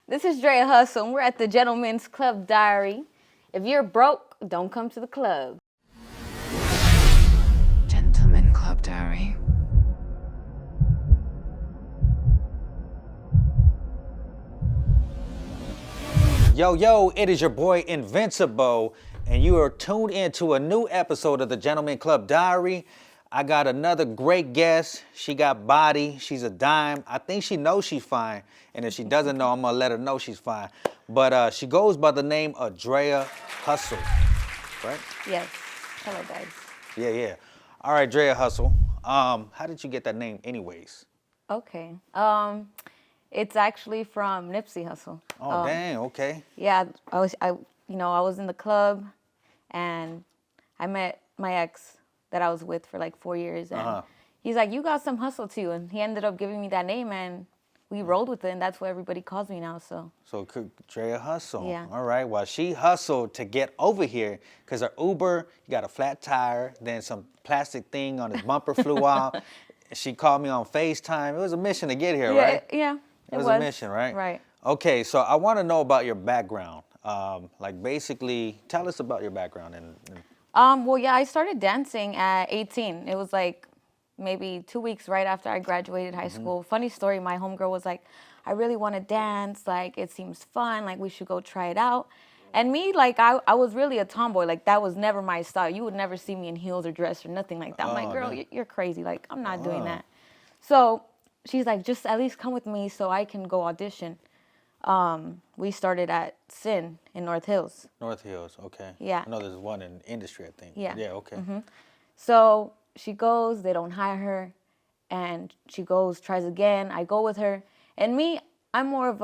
This is Drea Hussle, and we're at the Gentlemen's Club Diary. If you're broke, don't come to the club. Gentlemen Club Diary. Yo, it is your boy Invinceable, and you are tuned into a new episode of the Gentlemen Club Diary. I got another great guest. She got body. She's a dime. I think she knows she's fine, and if she doesn't know, I'm gonna let her know she's fine. But she goes by the name of Drea Hussle, right? Yes. Hello, guys. Yeah. All right, Drea Hussle. How did you get that name, anyways? Okay. It's actually from Nipsey Hussle. Oh, dang. Okay. Yeah, I was in the club, and I met my ex that I was with for like 4 years, and he's like, "You got some hustle too," and he ended up giving me that name, and we rolled with it, and that's what everybody calls me now. So Drea Hussle. Yeah. All right. Well, she hustled to get over here because her Uber, you got a flat tire, then some plastic thing on his bumper flew out. She called me on FaceTime. It was a mission to get here, right? Yeah. It was a mission, right? Right. Okay, so I want to know about your background. Basically, tell us about your background. Well, yeah, I started dancing at 18. It was like maybe 2 weeks right after I graduated high school. Funny story, my homegirl was like, "I really want to dance. Like, it seems fun. Like, we should go try it out." And me, like, I was really a tomboy. Like, that was never my style. You would never see me in heels or dress or nothing like that. I'm like, "Girl, you're crazy. Like, I'm not doing that." So she's like, "Just at least come with me so I can go audition." We started at Sin in North Hills. North Hills, okay. Yeah. I know there's one in industry, I think. Yeah. Yeah, okay. So she goes, they don't hire her, and she goes, tries again. I go with her, and me, I'm more of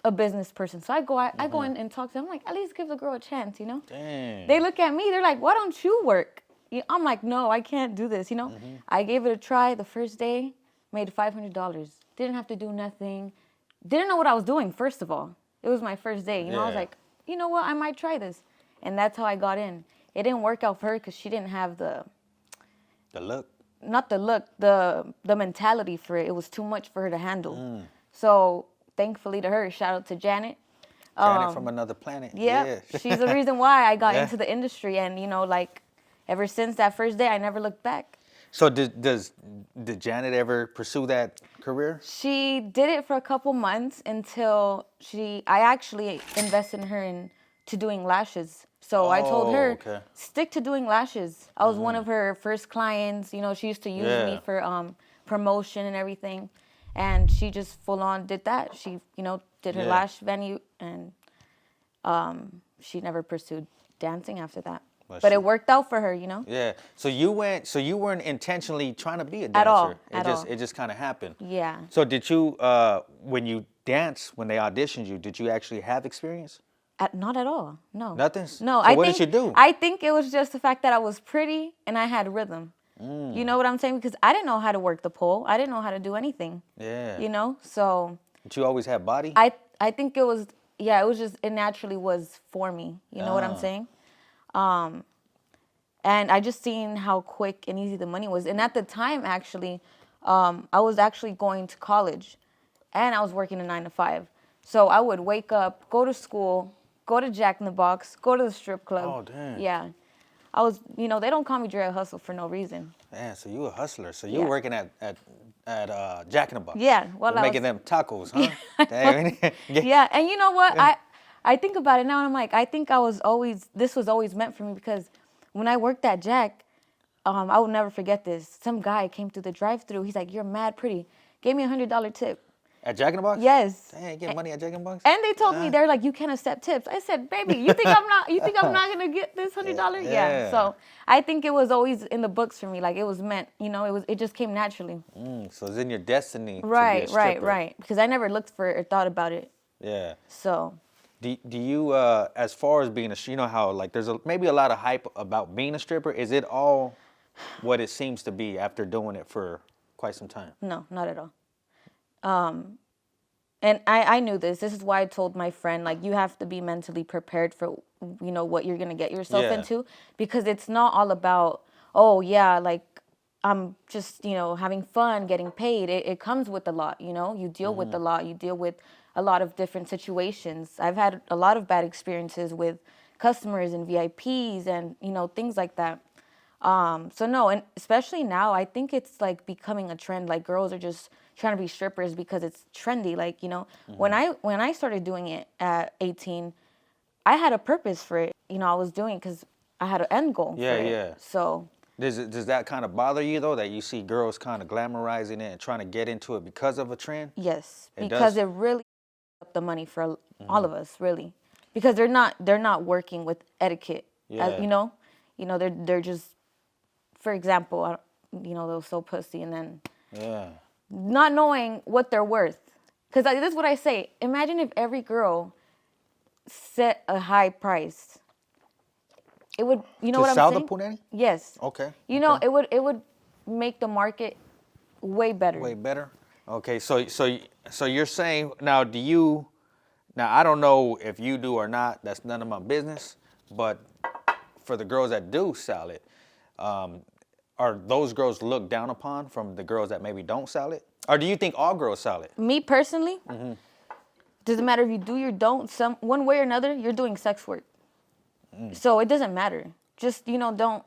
a business person. So I go in and talk to them. I'm like, at least give the girl a chance, you know? Dang. They look at me, they're like, "Why don't you work?" I'm like, "No, I can't do this, you know?" I gave it a try the first day, made $500. Didn't have to do nothing. Didn't know what I was doing, first of all. It was my first day. I was like, you know what? I might try this. And that's how I got in. It didn't work out for her because she didn't have the look? Not the look, the mentality for it. It was too much for her to handle. So thankfully to her, shout out to Janet. Janet from another planet. Yeah. She's the reason why I got into the industry. And, ever since that first day, I never looked back. So did Janet ever pursue that career? She did it for a couple months until I actually invested in her into doing lashes. So I told her, stick to doing lashes. I was one of her first clients. She used to use me for promotion and everything. And she just full on did that. She, did her lash venue, and she never pursued dancing after that. But it worked out for her, Yeah. So you weren't intentionally trying to be a dancer. At all. It just kind of happened. Yeah. So did you, when you danced, when they auditioned you, did you actually have experience? Not at all. No. Nothing? No. So what did you do? I think it was just the fact that I was pretty and I had rhythm. You know what I'm saying? Because I didn't know how to work the pole. I didn't know how to do anything. Yeah. So. But you always had body? I think it was, it naturally was for me. You know what I'm saying? And I just seen how quick and easy the money was. And at the time, actually, I was actually going to college, and I was working a 9 to 5. So I would wake up, go to school, go to Jack in the Box, go to the strip club. Oh, damn. Yeah. I was, they don't call me Drea Hussle for no reason. Man, so you a hustler. So you were working at Jack in the Box. Yeah. Well, making them tacos, huh? Damn. Yeah, and you know what? I think about it now, and I'm like, I think this was always meant for me, because when I worked at Jack, I will never forget this. Some guy came through the drive-thru. He's like, "You're mad pretty." Gave me $100 tip. At Jack in the Box? Yes. Dang, get money at Jack in the Box? And they told me, they're like, "You can't accept tips." I said, "Baby, you think I'm not gonna get this $100?" Yeah. So I think it was always in the books for me. Like, it was meant. It just came naturally. So it's in your destiny. Right. To be a stripper. Right. Because I never looked for it or thought about it. Yeah. So. Do you, as far as being how there's maybe a lot of hype about being a stripper, is it all what it seems to be after doing it for quite some time? No, not at all. And I knew this. This is why I told my friend, you have to be mentally prepared for, what you're going to get yourself into. Because it's not all about, I'm just, having fun, getting paid. It comes with a lot, you deal with a lot. You deal with a lot of different situations. I've had a lot of bad experiences with customers and VIPs and, things like that. So no, and especially now, I think it's like becoming a trend. Like girls are just trying to be strippers because it's trendy. Like, when I started doing it at 18, I had a purpose for it. I was doing it because I had an end goal for it. Yeah. So Does that kind of bother you though, that you see girls kind of glamorizing it and trying to get into it because of a trend? yes, It because does? it really up the money for all of us, really, because they're not working with etiquette. Yeah. They're just, for example, they'll sew pussy and then Yeah. not knowing what they're worth. Because this is what I say. Imagine if every girl set a high price. It would, what I'm sell saying? the punani? Yes. Okay. It would make the market way better. Way better. Okay, so you're saying now, now I don't know if you do or not. That's none of my business. But for the girls that do sell it, are those girls looked down upon from the girls that maybe don't sell it? Or do you think all girls sell it? Me personally, doesn't matter if you do or don't. One way or another, you're doing sex work. So it doesn't matter. Just don't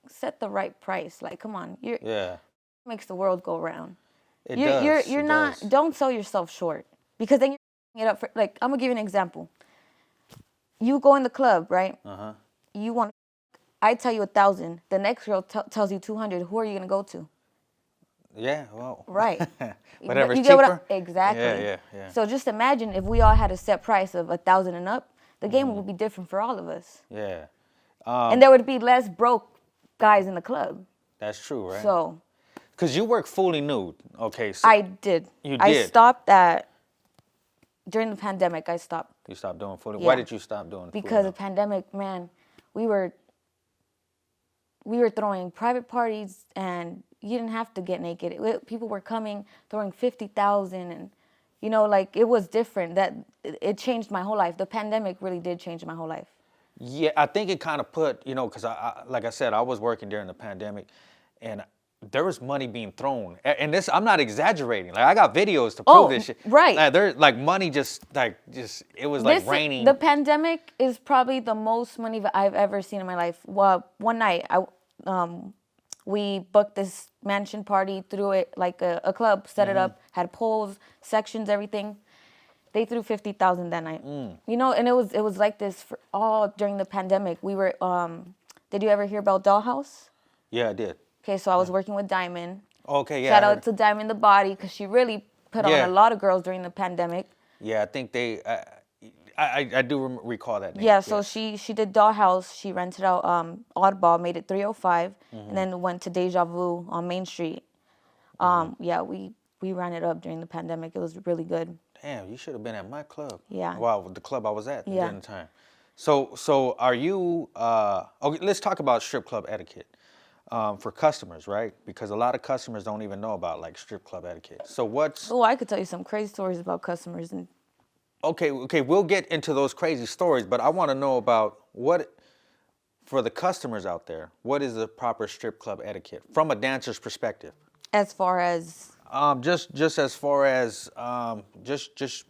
set the right price. Like, come on, makes the world go round. It does. You're not. Don't sell yourself short, because then you're it up for, like, I'm gonna give you an example. You go in the club, right? You want. I tell you 1,000. The next girl tells you 200. Who are you gonna go to? Yeah, well. Right. Whatever's you get cheaper. Exactly. Yeah. So just imagine if we all had a set price of 1,000 and up, the game would be different for all of us. Yeah. And there would be less broke guys in the club. That's true, right? So. Because you work fully nude. Okay. So I did. You did? I stopped during the pandemic. I stopped. You stopped doing fully? Yeah. Why did you stop doing fully Because nude? the pandemic, man, we were throwing private parties and you didn't have to get naked. People were coming, throwing 50,000 and, it was different. It changed my whole life. The pandemic really did change my whole life. Yeah, I think it kind of put, because like I said, I was working during the pandemic and there was money being thrown. And this, I'm not exagerating. Like, I got videos to prove this shit. Right. Like, there's like money it was like raining. The pandemic is probably the most money that I've ever seen in my life. Well, one night, we booked this mansion party, threw it like a club, set it up, had poles, sections, everything. They threw 50,000 that night. And it was like this for all during the pandemic. We were. Did you ever hear about Dollhouse? Yeah, I did. Okay, so I was working with Diamond. Okay, yeah. Shout out to Diamond the Body, because she really put on a lot of girls during the pandemic. Yeah, I think I do recall that name. Yeah, so she did Dollhouse. She rented out Oddball, made it 305, and then went to Deja Vu on Main Street. Yeah, we ran it up during the pandemic. It was really good. Damn, you should have been at my club. Yeah. Wow, the club I was at during the time. So are you? Okay, let's talk about strip club etiquette for customers, right? Because a lot of customers don't even know about like strip club etiquette. So what's? Oh, I could tell you some crazy stories about customers and. Okay, we'll get into those crazy stories, but I want to know about for the customers out there, what is the proper strip club etiquette from a dancer's perspective? As far as? Just as far as just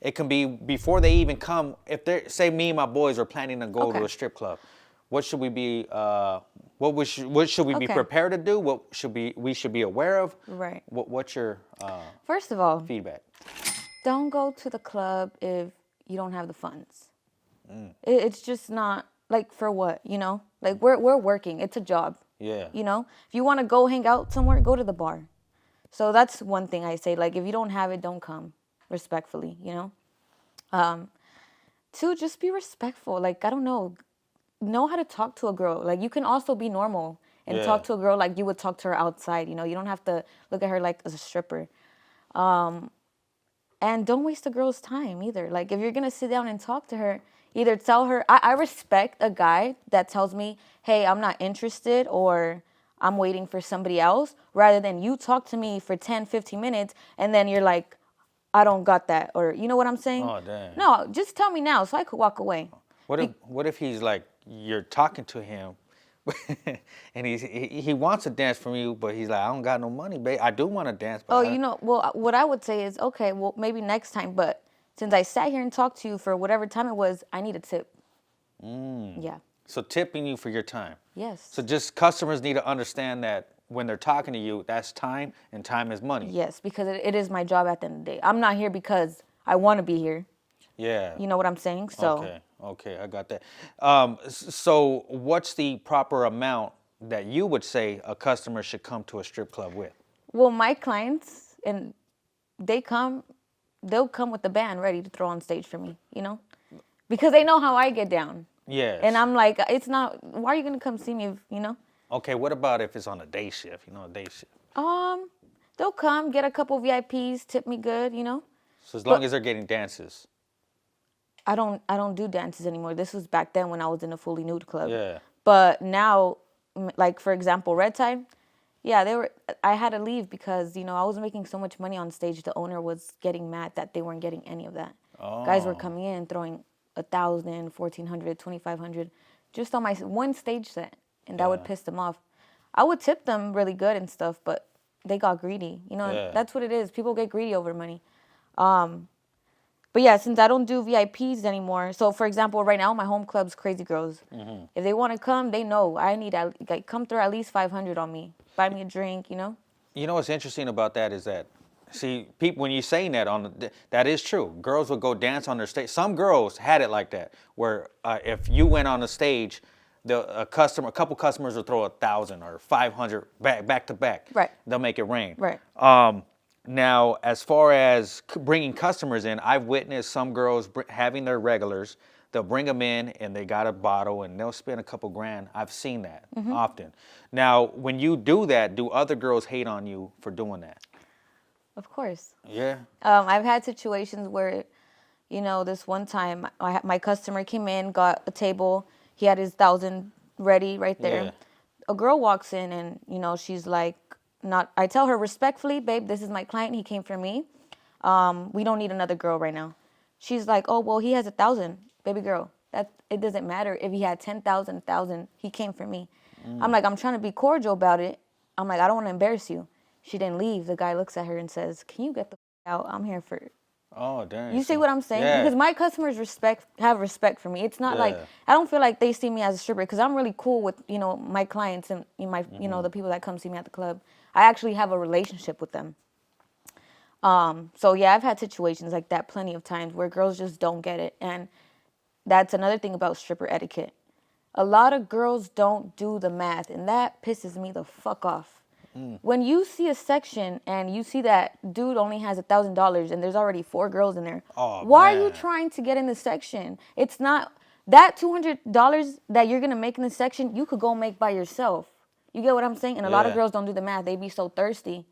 it can be before they even come. If they say me and my boys are planning to go to a strip club, what should we be? What should we be prepared to do? What should we should be aware of? Right. What's your first of all feedback? Don't go to the club if you don't have the funds. It's just not, like, for what, Like, we're working. It's a job. Yeah. If you want to go hang out somewhere, go to the bar. So that's one thing I say. Like, if you don't have it, don't come. Respectfully, Two, just be respectful. Like, I don't know how to talk to a girl. Like, you can also be normal and talk to a girl like you would talk to her outside. You don't have to look at her like as a stripper. And don't waste a girl's time either. Like, if you're going to sit down and talk to her, either tell her, I respect a guy that tells me, hey, I'm not interested, or I'm waiting for somebody else, rather than you talk to me for 10, 15 minutes, and then you're like, I don't got that, or you know what I'm saying? Oh, damn. No, just tell me now so I could walk away. What if he's like, you're talking to him, and he wants to dance from you, but he's like, I don't got no money, babe. I do want to dance, but Oh, well, what I would say is, okay, well, maybe next time, but since I sat here and talked to you for whatever time it was, I need a tip. Yeah. So tipping you for your time. Yes. So just customers need to understand that when they're talking to you, that's time, and time is money. Yes, because it is my job at the end of the day. I'm not here because I want to be here. Yeah. You know what I'm saying? So. Okay, I got that. So what's the proper amount that you would say a customer should come to a strip club with? Well, my clients, and they'll come with the band ready to throw on stage for me, because they know how I get down. Yes. And I'm like, it's not, why are you going to come see me, Okay, what about if it's on a day shift, a day shift? They'll come, get a couple VIPs, tip me good, So as long as they're getting dances. I don't do dances anymore. This was back then when I was in a fully nude club. Yeah. But now, like for example, Red Tide, yeah, I had to leave because, I was making so much money on stage. The owner was getting mad that they weren't getting any of that. Oh. Guys were coming in throwing 1,000, 1,400, 2,500 just on my one stage set, and that would piss them off. I would tip them really good and stuff, but they got greedy. That's what it is. People get greedy over money. But yeah, since I don't do VIPs anymore, so for example, right now my home club's Crazy Girls. Mm-hmm. If they want to come, they know I need come through at least 500 on me. Buy me a drink, You know what's interesting about that is that, see, people when you're saying that that is true. Girls would go dance on their stage. Some girls had it like that, where if you went on the stage, a couple customers would throw 1,000 or 500 back to back. Right. They'll make it rain. Right. Now, as far as bringing customers in, I've witnessed some girls having their regulars. They'll bring them in and they got a bottle and they'll spend a couple grand. I've seen that often. Now, when you do that, do other girls hate on you for doing that? Of course. Yeah. I've had situations where, this one time my customer came in, got a table. He had his 1,000 ready right there. Yeah. A girl walks in and, she's like, I tell her respectfully, babe, this is my client. He came for me. We don't need another girl right now. She's like, oh, well, he has 1,000, baby girl. It doesn't matter if he had 10,000, 1,000. He came for me. I'm like, I'm trying to be cordial about it. I'm like, I don't want to embarrass you. She didn't leave. The guy looks at her and says, can you get the out? I'm here for it. Oh, dang. You see what I'm saying? Yeah. Because my customers have respect for me. It's not like, I don't feel like they see me as a stripper because I'm really cool with, my clients and the people that come see me at the club. I actually have a relationship with them. So yeah, I've had situations like that plenty of times where girls just don't get it. And that's another thing about stripper etiquette. A lot of girls don't do the math, and that pisses me the fuck off. When you see a section and you see that dude only has $1,000 and there's already 4 girls in there, why are you trying to get in the section? It's not that $200 that you're gonna make in the section. You could go make by yourself. You get what I'm saying? And a lot of girls don't do the math. They be so thirsty.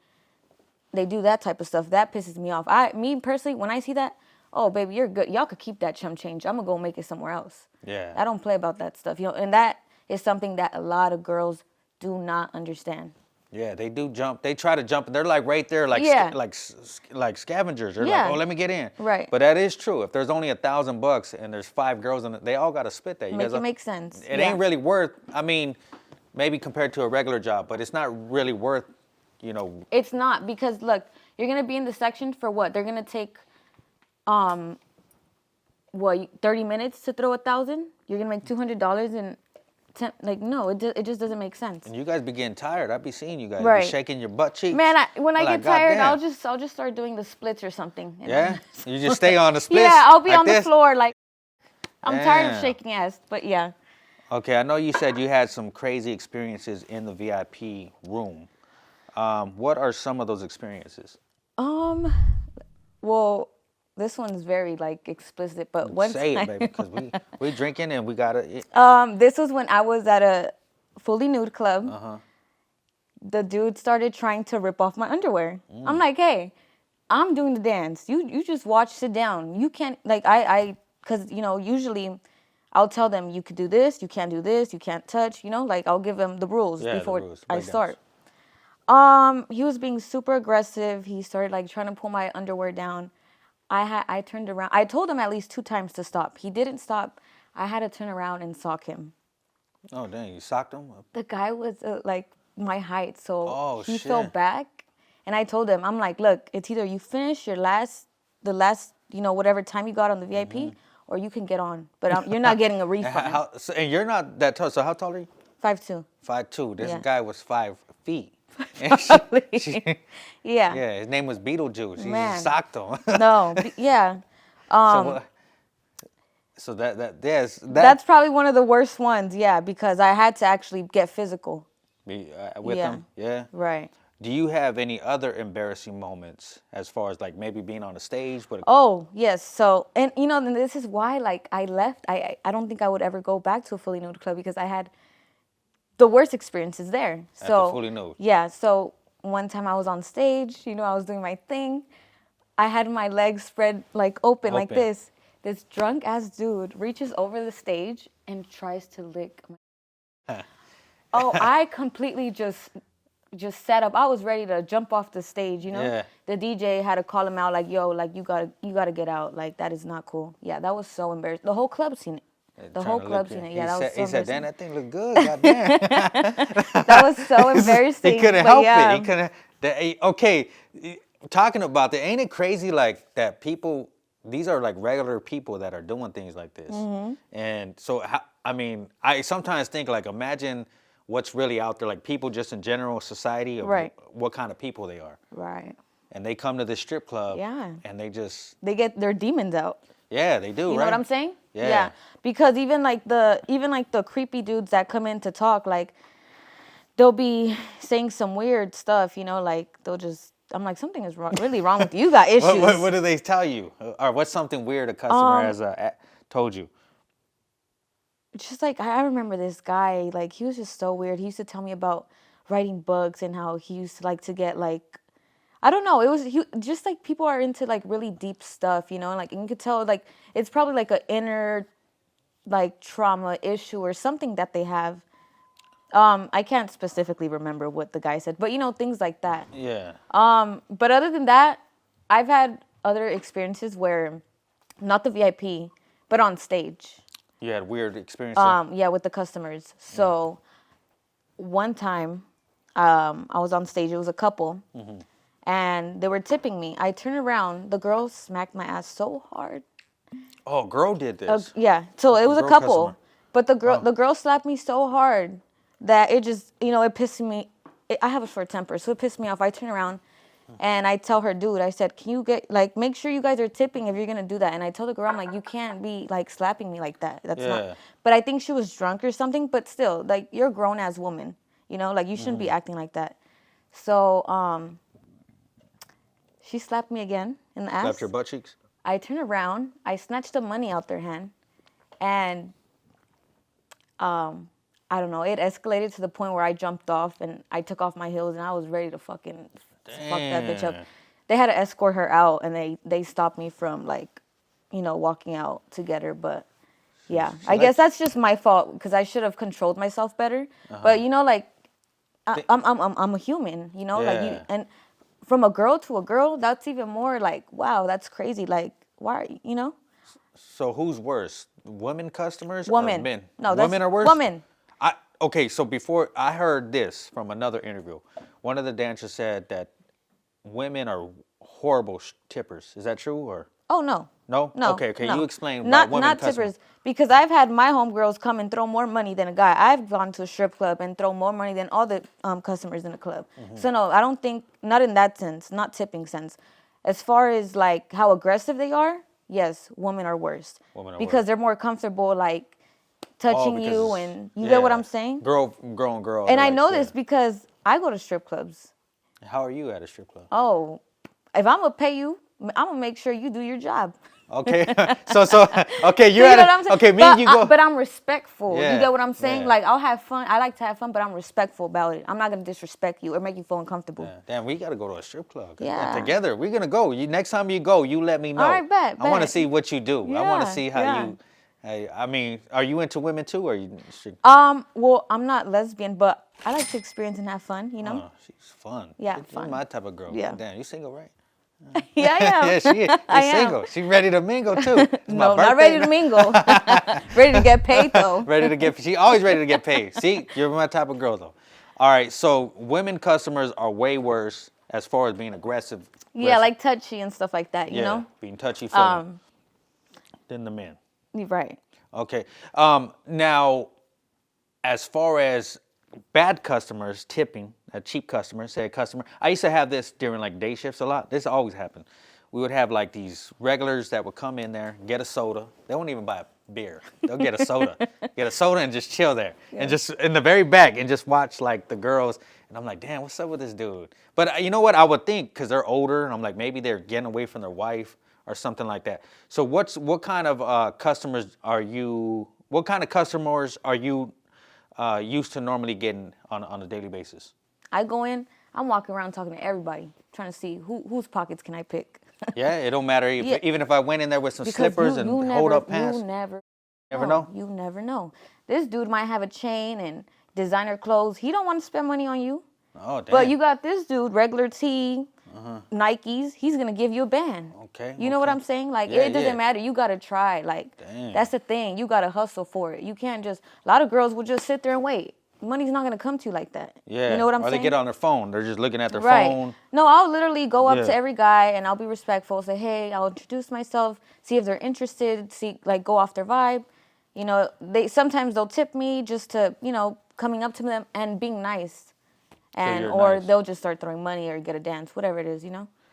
They do that type of stuff. That pisses me off. Me personally, when I see that, oh baby, you're good. Y'all could keep that chump change. I'm gonna go make it somewhere else. Yeah. I don't play about that stuff. And that is something that a lot of girls do not understand. Yeah, they do jump. They try to jump. They're like right there, like like scavengers. They're like, oh, let me get in. Right. But that is true. If there's only $1,000 and there's 5 girls in it, they all got to split that. Make it make sense. It ain't really worth. I mean, maybe compared to a regular job, but it's not really worth. It's not because look, you're gonna be in the section for what? They're gonna take, 30 minutes to throw 1,000. You're gonna make $200 and. No, it just doesn't make sense. And you guys be getting tired. I be seeing you guys be shaking your butt cheeks. Man, when I get tired, damn. I'll just start doing the splits or something. Yeah, you just stay on the splits. Yeah, I'll be like on this? the floor like I'm tired of Damn. shaking ass. But yeah. Okay, I know you said you had some crazy experiences in the VIP room. What are some of those experiences? Well, this one's very explicit, but one Say time, it, baby, because we drinking and we gotta. this was when I was at a fully nude club. The dude started trying to rip off my underwear. I'm like, hey, I'm doing the dance. You just watch, sit down. You can't because usually I'll tell them you could do this, you can't do this, you can't touch. I'll give them the rules before I start. He was being super aggressive. He started trying to pull my underwear down. I turned around. I told him at least 2 times to stop. He didn't stop. I had to turn around and sock him. Oh, dang, you socked him? The guy was like my height, so Oh, he fell shit. back, and I told him, I'm like, look, it's either you finish the last, whatever time you got on the VIP, or you can get on, but you're not getting a And, refund. and you're not that tall, so how tall are you? 5'2". 5'2". This Yeah. guy was 5 feet. Probably. Yeah. Yeah, his name was Beetlejuice. He Man. just socked him. No. Yeah. So what? So that That's probably one of the worst ones. Yeah, because I had to actually get physical. with Yeah. him. Yeah. Right. Do you have any other embarrassing moments as far as like maybe being on a stage with? Oh yes. So and this is why like I left. I don't think I would ever go back to a fully nude club because I had the worst experiences there. At So the fully nude. yeah. So one time I was on stage. I was doing my thing. I had my legs spread like open like this. This drunk ass dude reaches over the stage and tries to lick my. Oh, I completely just set up. I was ready to jump off the stage, Yeah. The DJ had to call him out like, yo, like you gotta get out. Like that is not cool. Yeah, that was so embarrassing. The whole club seen it. The whole club seen it. Yeah, that was so He said, embarrassing. "Damn, that thing looked good. Goddamn." That was so embarrassing. He couldn't but help yeah. it. He couldn't. Okay, talking about that, ain't it crazy like that people, these are like regular people that are doing things like this. Mm-hmm. And so, I mean, I sometimes think like, imagine what's really out there, like people just in general society, of Right. what kind of people they are. Right. And they come to this strip club, Yeah. and they just, They get their demons out. yeah, they do, You right? know what I'm saying? Yeah. Because even like the creepy dudes that come in to talk, like they'll be saying some weird stuff, like they'll just I'm like, something is really wrong with you. You got issues. What do they tell you? Or what's something weird a customer has told you? Just like I remember this guy, like he was just so weird. He used to tell me about writing books and how he used to like to get like, I don't know. It was just like people are into like really deep stuff, and like and you could tell like it's probably like an inner like trauma issue or something that they have. I can't specifically remember what the guy said, but things like that. Yeah. But other than that, I've had other experiences where, not the VIP, but on stage. You had weird experiences? Yeah, with the customers. So, one time, I was on stage. It was a couple, and they were tipping me. I turned around. The girl smacked my ass so hard. Oh, girl did this. Yeah. So it was a Girl couple, customer. but the girl slapped me so hard that it just it pissed me. I have a short temper, so it pissed me off. I turn around. And I tell her, dude, I said, can you make sure you guys are tipping if you're going to do that. And I told the girl, I'm like, you can't be like slapping me like that. That's not. But I think she was drunk or something. But still, like, you're a grown ass woman, like you shouldn't be acting like that. So, she slapped me again in the ass. Slapped your butt cheeks? I turned around, I snatched the money out their hand, and I don't know, it escalated to the point where I jumped off and I took off my heels and I was ready to fucking fuck that bitch up. They had to escort her out and they stopped me from like, walking out together. But yeah, I guess that's just my fault because I should have controlled myself better. But like, I'm a human, like and from a girl to a girl, that's even more like, wow, that's crazy. Like, why, So who's worse, women customers Women. or men? No, women are worse? Women. Okay, so before, I heard this from another interview. One of the dancers said that women are horrible tippers. Is that true or? Oh, no. No? No. Okay, no. you explain not, about women Not customers. tippers. Because I've had my homegirls come and throw more money than a guy. I've gone to a strip club and throw more money than all the customers in the club. So no, I don't think, not in that sense, not tipping sense. As far as like how aggressive they are, yes, women are worse. Because they're more comfortable like touching you and you get what I'm saying? Girl on girl. And I know this because I go to strip clubs. How are you at a strip club? Oh, if I'm going to pay you, I'm going to make sure you do your job. Okay, so okay, you're you know at what I'm saying? okay, me and you go. But I'm respectful. Yeah, You get what I'm saying? yeah. Like, I'll have fun. I like to have fun, but I'm respectful about it. I'm not going to disrespect you or make you feel uncomfortable. Yeah. Damn, we got to go to a strip club. Yeah. Together, we're going to go. Next time you go, you let me know. All right, bet. I want to see what you do. I want to Yeah, see how yeah. you, I mean, are you into women too, or are you? Well, I'm not lesbian, but I like to experience and have fun, Oh, she's fun. Yeah, You're fun. my type of girl. Yeah. Damn, you single, right? Yeah, I am. Yeah, she is. I She's am. single. She's ready to mingle too. It's my No, not birthday. ready to mingle. Ready to get paid though. Ready to get. She always ready to get paid. See, you're my type of girl though. All right, so women customers are way worse as far as being aggressive. Yeah, like touchy and stuff like that. You know. being touchy feely than the men. You're right. Okay. Now, as far as bad customers tipping, a cheap customer, say a customer, I used to have this during like day shifts a lot. This always happened. We would have like these regulars that would come in there, get a soda. They won't even buy a beer. They'll get a soda. Get a soda and just chill there. And just in the very back and just watch like the girls. And I'm like, damn, what's up with this dude? But you know what? I would think, because they're older, and I'm like, maybe they're getting away from their wife or something like that. So what kind of customers are you used to normally getting on a daily basis? I go in, I'm walking around talking to everybody, trying to see whose pockets can I pick. Yeah, it don't matter even if I went in there with some Because slippers and hold up pants. You never know. You never know. This dude might have a chain and designer clothes. He don't want to spend money on you. Oh, damn. But you got this dude, regular tee, Nikes. He's gonna give you a band. Okay. You know what I'm saying? Like it doesn't matter. You gotta try. Like that's the thing. You gotta hustle for it. You can't just. A lot of girls will just sit there and wait. Money's not gonna come to you like that. Yeah. You know what I'm saying? Or they get on their phone. They're just looking at their Right. phone. No, I'll literally go up to every guy and I'll be respectful. Say, hey, I'll introduce myself. See if they're interested. See, like, go off their vibe. You know, sometimes they'll tip me just to, coming up to them and being nice. And or nice. they'll just start throwing money or get a dance, whatever it is,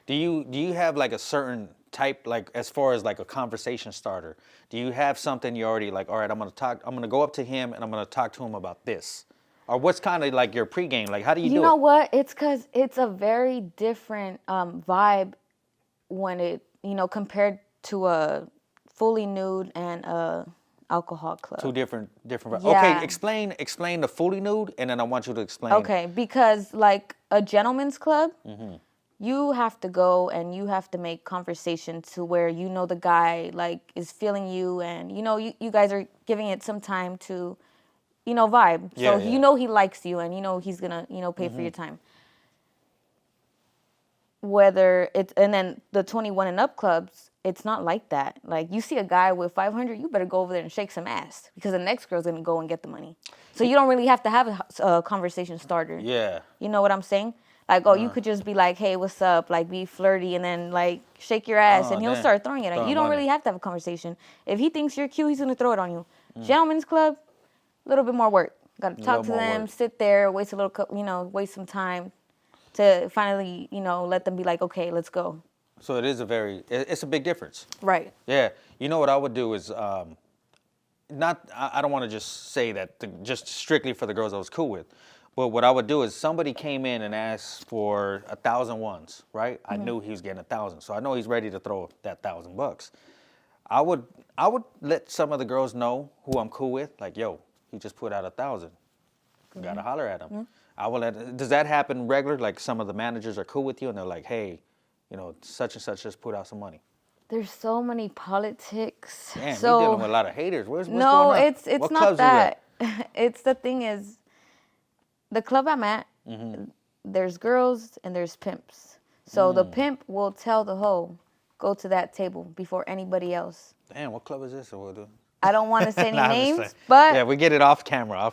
Do you have like a certain type, like as far as like a conversation starter? Do you have something you already like, all right, I'm gonna go up to him and I'm gonna talk to him about this? Or what's kind of like your pregame? Like, how do you do it? You know what? It's because it's a very different vibe when it, compared to a fully nude and a alcohol club. Two different vibes. Yeah. Okay, explain the fully nude, and then I want you to explain. Okay, because like a gentleman's club, you have to go and you have to make conversation to where the guy like is feeling you, and you guys are giving it some time to vibe. So he likes you, and he's gonna pay for your time. Whether it's, and then the 21 and up clubs, it's not like that. Like, you see a guy with 500, you better go over there and shake some ass, because the next girl's gonna go and get the money. So you don't really have to have a conversation starter. Yeah. You know what I'm saying? Like, you could just be like, hey, what's up? Like, be flirty, and then like shake your ass, and he'll start throwing it at you. You don't really have to have a conversation. If he thinks you're cute, he's gonna throw it on you. Gentlemen's club, a little bit more work. Got to talk to them, sit there, waste waste some time to finally, let them be like, okay, let's go. So it's a big difference. Right. Yeah. You know what I would do is, I don't want to just say that just strictly for the girls I was cool with, but what I would do is somebody came in and asked for 1,000 ones, right? I knew he was getting 1,000, so I know he's ready to throw that $1,000. I would let some of the girls know who I'm cool with, like, yo, he just put out 1,000. You gotta holler at him. I will does that happen regular? Like, some of the managers are cool with you and they're like, hey, such and such just put out some money. There's so many politics. Damn, so we're dealing with a lot of haters. What's going no, on? it's What not clubs are you at? that. It's the thing is, the club I'm at, there's girls and there's pimps. So the pimp will tell the hoe, go to that table before anybody else. Damn, what club is this? Or what? I don't want to say any Nah, I'm just names, saying. but Yeah, we get it off camera.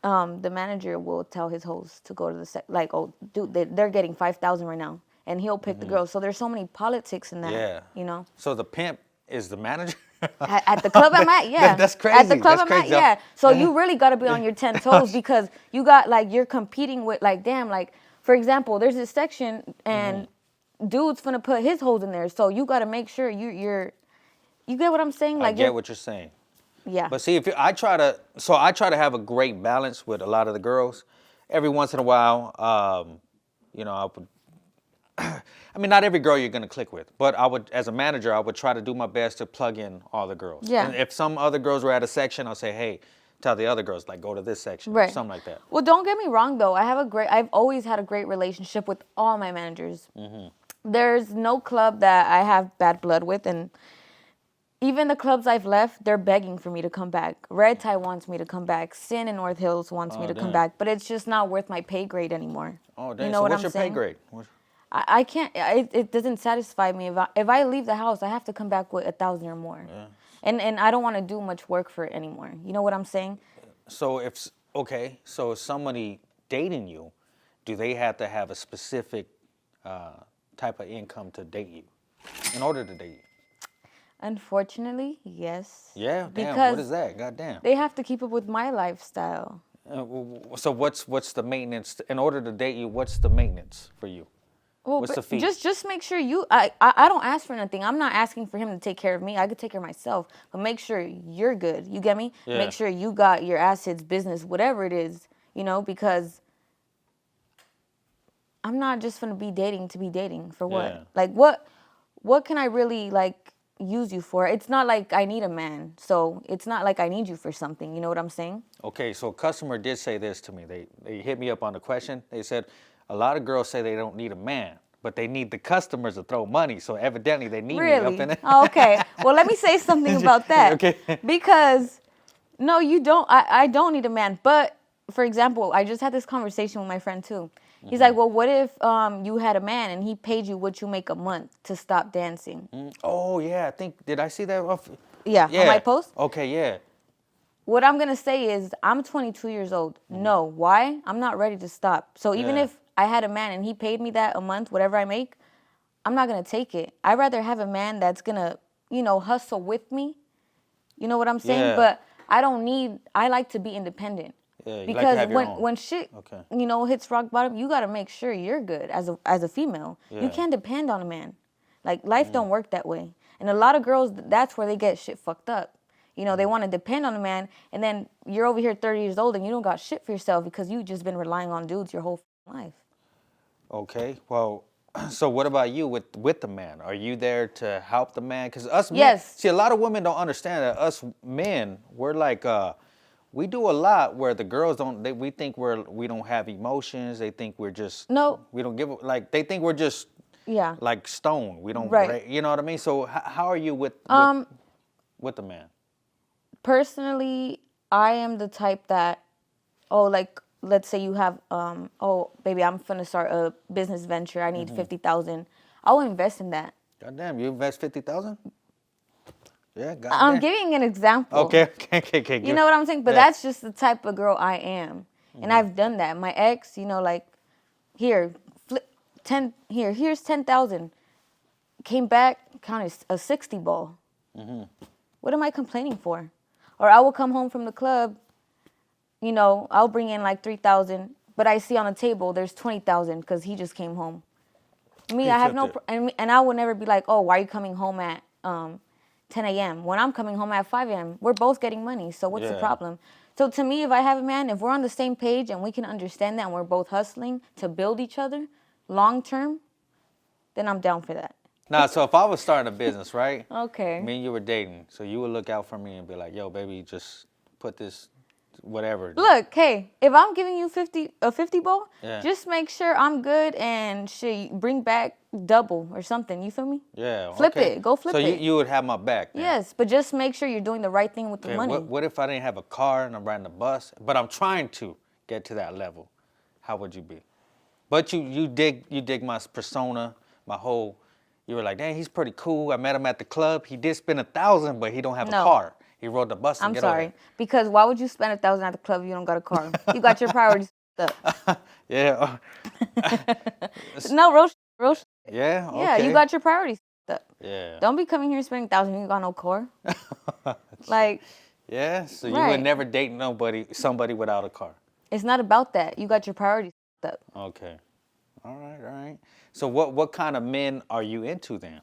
the manager will tell his host to go to the oh, dude, they're getting 5,000 right now, and he'll pick the girls. So there's so many politics in that. Yeah. So the pimp is the manager? At the club I'm at, yeah. That's crazy. At the club That's I'm crazy. at, yeah. So you really got to be on your 10 toes, because you got, like, you're competing with, like, damn, like, for example, there's this section and dude's finna put his hoes in there. So you got to make sure you get what I'm saying? Like, I get what you're saying. Yeah. But see, I try to have a great balance with a lot of the girls. Every once in a while, I mean, not every girl you're gonna click with, but as a manager, I would try to do my best to plug in all the girls. Yeah. And if some other girls were at a section, I'll say, hey, tell the other girls, like, go to this section, Right. something like that. Well, don't get me wrong, though. I've always had a great relationship with all my managers. There's no club that I have bad blood with, and even the clubs I've left, they're begging for me to come back. Red Tie wants me to come back. Sin in North Hills wants me to come back, but it's just not worth my pay grade anymore. Oh, damn. You know So what what's I'm your saying? pay grade? I can't. It doesn't satisfy me. If I leave the house, I have to come back with 1,000 or more. Yeah. And I don't want to do much work for it anymore. You know what I'm saying? So so if somebody dating you, do they have to have a specific type of income to date you in order to date you? Unfortunately, yes. Yeah, damn. Because what is that? God damn. they have to keep up with my lifestyle. So what's the maintenance in order to date you? What's the maintenance for you? Well, What's the fee? just make sure I don't ask for nothing. I'm not asking for him to take care of me. I could take care of myself. But make sure you're good. You get me? Yeah. Make sure you got your assets, business, whatever it is, because I'm not just gonna be dating to be dating for what? Yeah. Like what can I really use you for? It's not like I need a man. So it's not like I need you for something. You know what I'm saying? Okay, so a customer did say this to me. They hit me up on the question. They said, a lot of girls say they don't need a man, but they need the customers to throw money. So evidently they need me up in it. Oh, okay. Well, let me say something about that. Okay. Because, no, you don't. I don't need a man. But, for example, I just had this conversation with my friend, too. He's like, well, what if you had a man and he paid you what you make a month to stop dancing? Oh, yeah. Did I see that? Yeah, on my post? Okay, yeah. What I'm going to say is I'm 22 years old. No. Why? I'm not ready to stop. So even if I had a man and he paid me that a month, whatever I make, I'm not going to take it. I'd rather have a man that's going to, hustle with me. You know what I'm saying? Yeah. But I like to be independent. Yeah, you because like to have your own. when shit, hits rock bottom, you got to make sure you're good as a female. Yeah. You can't depend on a man. Like, life don't work that way. And a lot of girls, that's where they get shit fucked up. They want to depend on a man, and then you're over here 30 years old and you don't got shit for yourself because you just been relying on dudes your whole life. Okay, well, so what about you with the man? Are you there to help the man? Because us men, Yes. see, a lot of women don't understand that us men, we're like, we do a lot where the girls we think we don't have emotions. They think we're just, No. we don't they think we're just, like stone. We don't, Right. you know what I mean? So how are you with the man? Personally, I am the type that, let's say you have, baby, I'm finna start a business venture. I need 50,000. I'll invest in that. Goddamn, you invest 50,000? Yeah, goddamn. I'm giving an example. Okay. You know what I'm saying? But Yeah. that's just the type of girl I am. And I've done that. My ex, here, here's 10,000. Came back, counted a 60 ball. What am I complaining for? Or I will come home from the club, I'll bring in 3,000, but I see on the table there's 20,000 because he just came home. Me, I have no, and I will never be like, oh, why are you coming home at 10 a.m. when I'm coming home at 5 a.m.? We're both getting money, so what's the problem? So to me, if I have a man, if we're on the same page and we can understand that and we're both hustling to build each other long term, then I'm down for that. Nah, so if I was starting a business, right? Okay. Me and you were dating, so you would look out for me and be like, yo, baby, just put this, whatever. Look, hey, if I'm giving you a 50 ball, Yeah. just make sure I'm good and bring back double or something. You feel me? Yeah. Flip okay. it. Go flip so it. So you would have my back then. Yes, but just make sure you're doing the right thing with the Okay, money. what if I didn't have a car and I'm riding a bus, but I'm trying to get to that level? How would you be? But you dig my persona, my whole. You were like, dang, he's pretty cool. I met him at the club. He did spend 1,000, but he don't have a car. He rode the bus and I'm get sorry. over. Because why would you spend 1,000 at the club if you don't got a car? You got your priorities up. Yeah. No, real shit. Yeah, okay. Yeah, you got your priorities up. Yeah. Don't be coming here spending 1,000 and you got no car. Yeah, so you Right. would never date somebody without a car. It's not about that. You got your priorities up. Okay. All right. So what kind of men are you into then?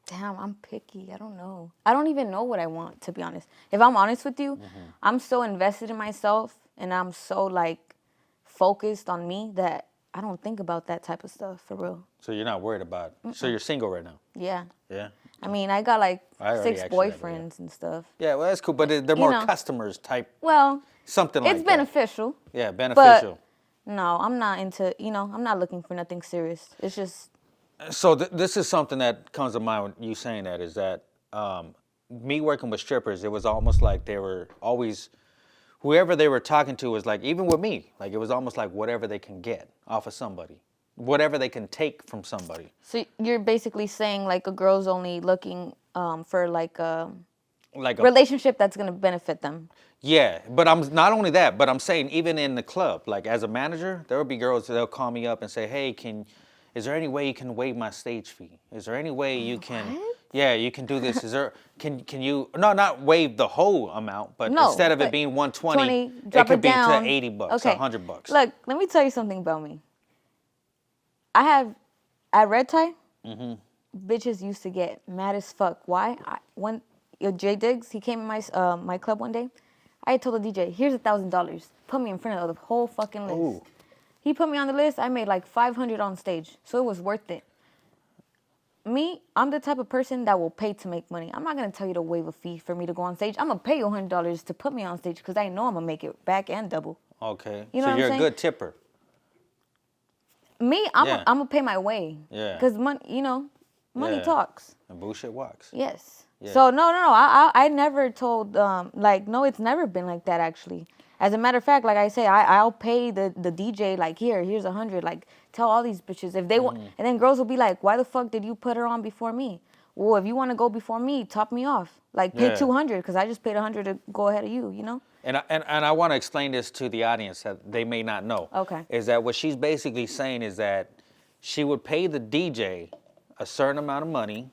Damn, I'm picky. I don't know. I don't even know what I want, to be honest. If I'm honest with you, I'm so invested in myself and I'm so focused on me that I don't think about that type of stuff for real. So you're not worried about it. So you're single right now? Yeah. Yeah. I mean, I got I already 6 asked you that, boyfriends and stuff. Yeah, well, that's cool, but they're more customers type. Well, Something like it's that. beneficial. Yeah, beneficial. But no, I'm not into, I'm not looking for nothing serious. It's just. So this is something that comes to mind when you saying that is that me working with strippers, it was almost like they were always, whoever they were talking to was like, even with me, like it was almost like whatever they can get off of somebody. whatever they can take from somebody. So you're basically saying like a girl's only looking for like a relationship that's gonna benefit them. Yeah, but I'm not only that, but I'm saying even in the club, like as a manager, there will be girls that'll call me up and say, "Hey, is there any way you can waive my stage fee? Is there any way you can, yeah, you can do this? Is there can you not waive the whole amount, but instead of it being 120, it could be to 80 bucks, okay. $100. Look, let me tell you something about me. I have at Red Tie, bitches used to get mad as fuck. Why? When Jay Diggs, he came in my club one day. I told the DJ, here's $1,000. Put me in front of the whole fucking list. Ooh. He put me on the list. I made like 500 on stage. So it was worth it. Me, I'm the type of person that will pay to make money. I'm not going to tell you to waive a fee for me to go on stage. I'm going to pay you $100 to put me on stage because I know I'm going to make it back and double. Okay. You know so what you're I'm a good tipper. Me, I'm going to pay my way. Yeah. Because money talks. And bullshit walks. Yes. Yeah. So no. I never told no, it's never been like that actually. As a matter of fact, like I say, I'll pay the DJ like here's 100. Like tell all these bitches if they want, and then girls will be like, why the fuck did you put her on before me? Well, if you want to go before me, top me off. Like pay 200 because I just paid 100 to go ahead of you. You know. And I want to explain this to the audience that they may not know. Okay. Is that what she's basically saying is that she would pay the DJ a certain amount of money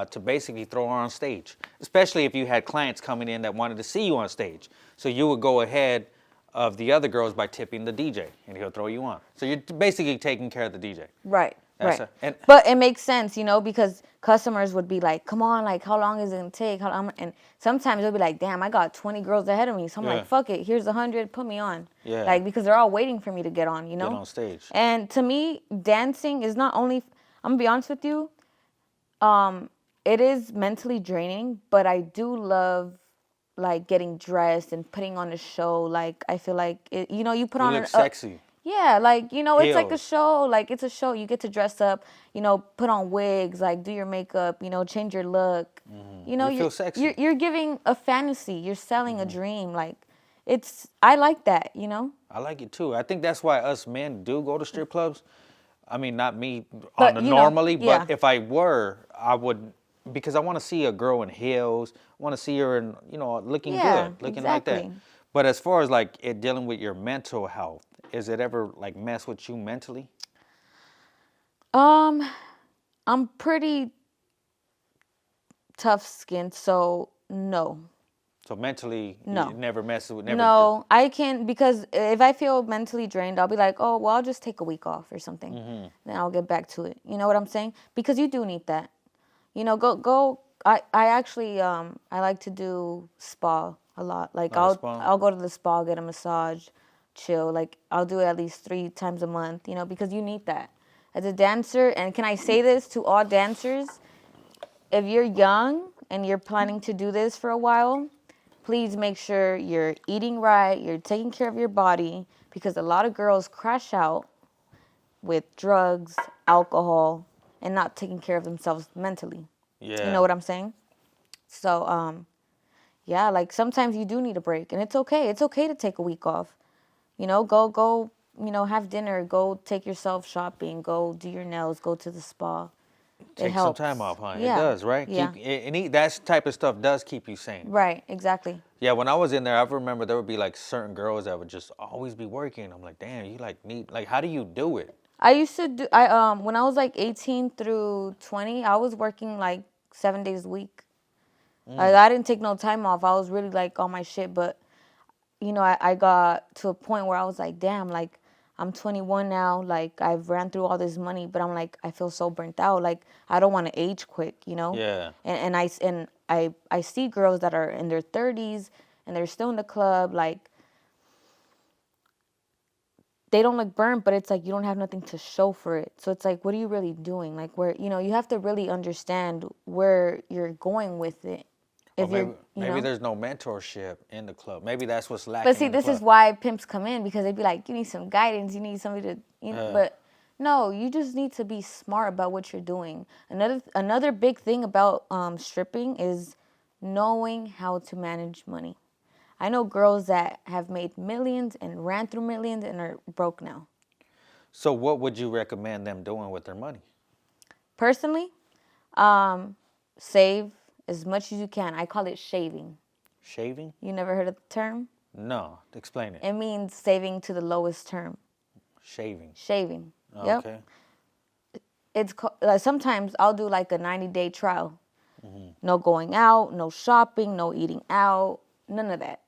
to basically throw her on stage, especially if you had clients coming in that wanted to see you on stage. So you would go ahead of the other girls by tipping the DJ, and he'll throw you on. So you're basically taking care of the DJ. Right. But it makes sense, because customers would be like, come on, like, how long is it going to take? And sometimes they'll be like, damn, I got 20 girls ahead of me. So I'm like, fuck it. Here's 100. Put me on. Yeah. Like, because they're all waiting for me to get on, Get on stage. And to me, dancing is not only, I'm going to be honest with you, it is mentally draining, but I do love, like, getting dressed and putting on a show. Like, I feel like, you put on look sexy. Yeah, like, Heels. It's like a show. Like, it's a show. You get to dress up, put on wigs, like, do your makeup, change your look. You feel sexy. You're giving a fantasy. You're selling a dream. Like, I like that, I like it, too. I think that's why us men do go to strip clubs. I mean, not me normally, but if I were, I would, because I want to see a girl in heels. I want to see her in, looking good, looking like that. But as far as like it dealing with your mental health, is it ever like mess with you mentally? I'm pretty tough-skinned, so no. So mentally, no. You never mess with. No, I can't, because if I feel mentally drained, I'll be like, oh, well, I'll just take a week off or something. Then I'll get back to it. You know what I'm saying? Because you do need that. Go. I actually I like to do spa a lot. Like I'll go to the spa, get a massage, chill. Like I'll do it at least 3 times a month. Because you need that as a dancer. And can I say this to all dancers? If you're young and you're planning to do this for a while, please make sure you're eating right, you're taking care of your body, because a lot of girls crash out with drugs, alcohol, and not taking care of themselves mentally. Yeah. You know what I'm saying? So, like sometimes you do need a break, and it's okay. It's okay to take a week off. Go, have dinner, go take yourself shopping, go do your nails, go to the spa. Take some time off, huh? Yeah. It does, right? Yeah. That type of stuff does keep you sane. Right, exactly. Yeah, when I was in there, I remember there would be like certain girls that would just always be working. I'm like, damn, you how do you do it? I used to do, when I was like 18 through 20, I was working like 7 days a week. Like, I didn't take no time off. I was really like on my shit, but I got to a point where I was like, damn, like, I'm 21 now, like, I've ran through all this money, but I'm like, I feel so burnt out. Like, I don't want to age quick, Yeah. And I see girls that are in their 30s and they're still in the club, like, they don't look burnt, but it's like you don't have nothing to show for it. So it's like, what are you really doing? Like, where, you have to really understand where you're going with it. If maybe there's no mentorship in the club. Maybe that's what's lacking. But see, this is why pimps come in, because they'd be like, you need some guidance, you need somebody to, but no, you just need to be smart about what you're doing. Another big thing about stripping is knowing how to manage money. I know girls that have made millions and ran through millions and are broke now. So what would you recommend them doing with their money? Personally, save as much as you can. I call it shaving. Shaving? You never heard of the term? No. Explain it. It means saving to the lowest term. Shaving. Shaving. Yep. Okay. It's like sometimes I'll do like a 90-day trial. No going out, no shopping, no eating out, none of that.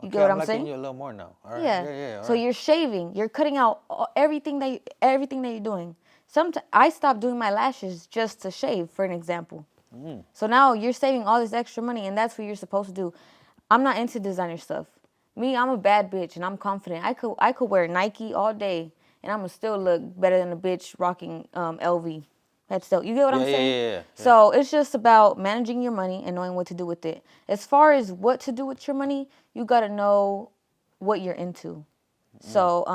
You get what I'm saying? I'm liking you a little more now. All right. Yeah. Yeah. All So right. you're shaving. You're cutting out everything that you're doing. Sometimes I stopped doing my lashes just to shave, for an example. So now you're saving all this extra money, and that's what you're supposed to do. I'm not into designer stuff. Me, I'm a bad bitch, and I'm confident. I could wear Nike all day, and I'm gonna still look better than a bitch rocking LV. That's still, you get what I'm saying? Yeah. So it's just about managing your money and knowing what to do with it. As far as what to do with your money, you gotta know what you're into. So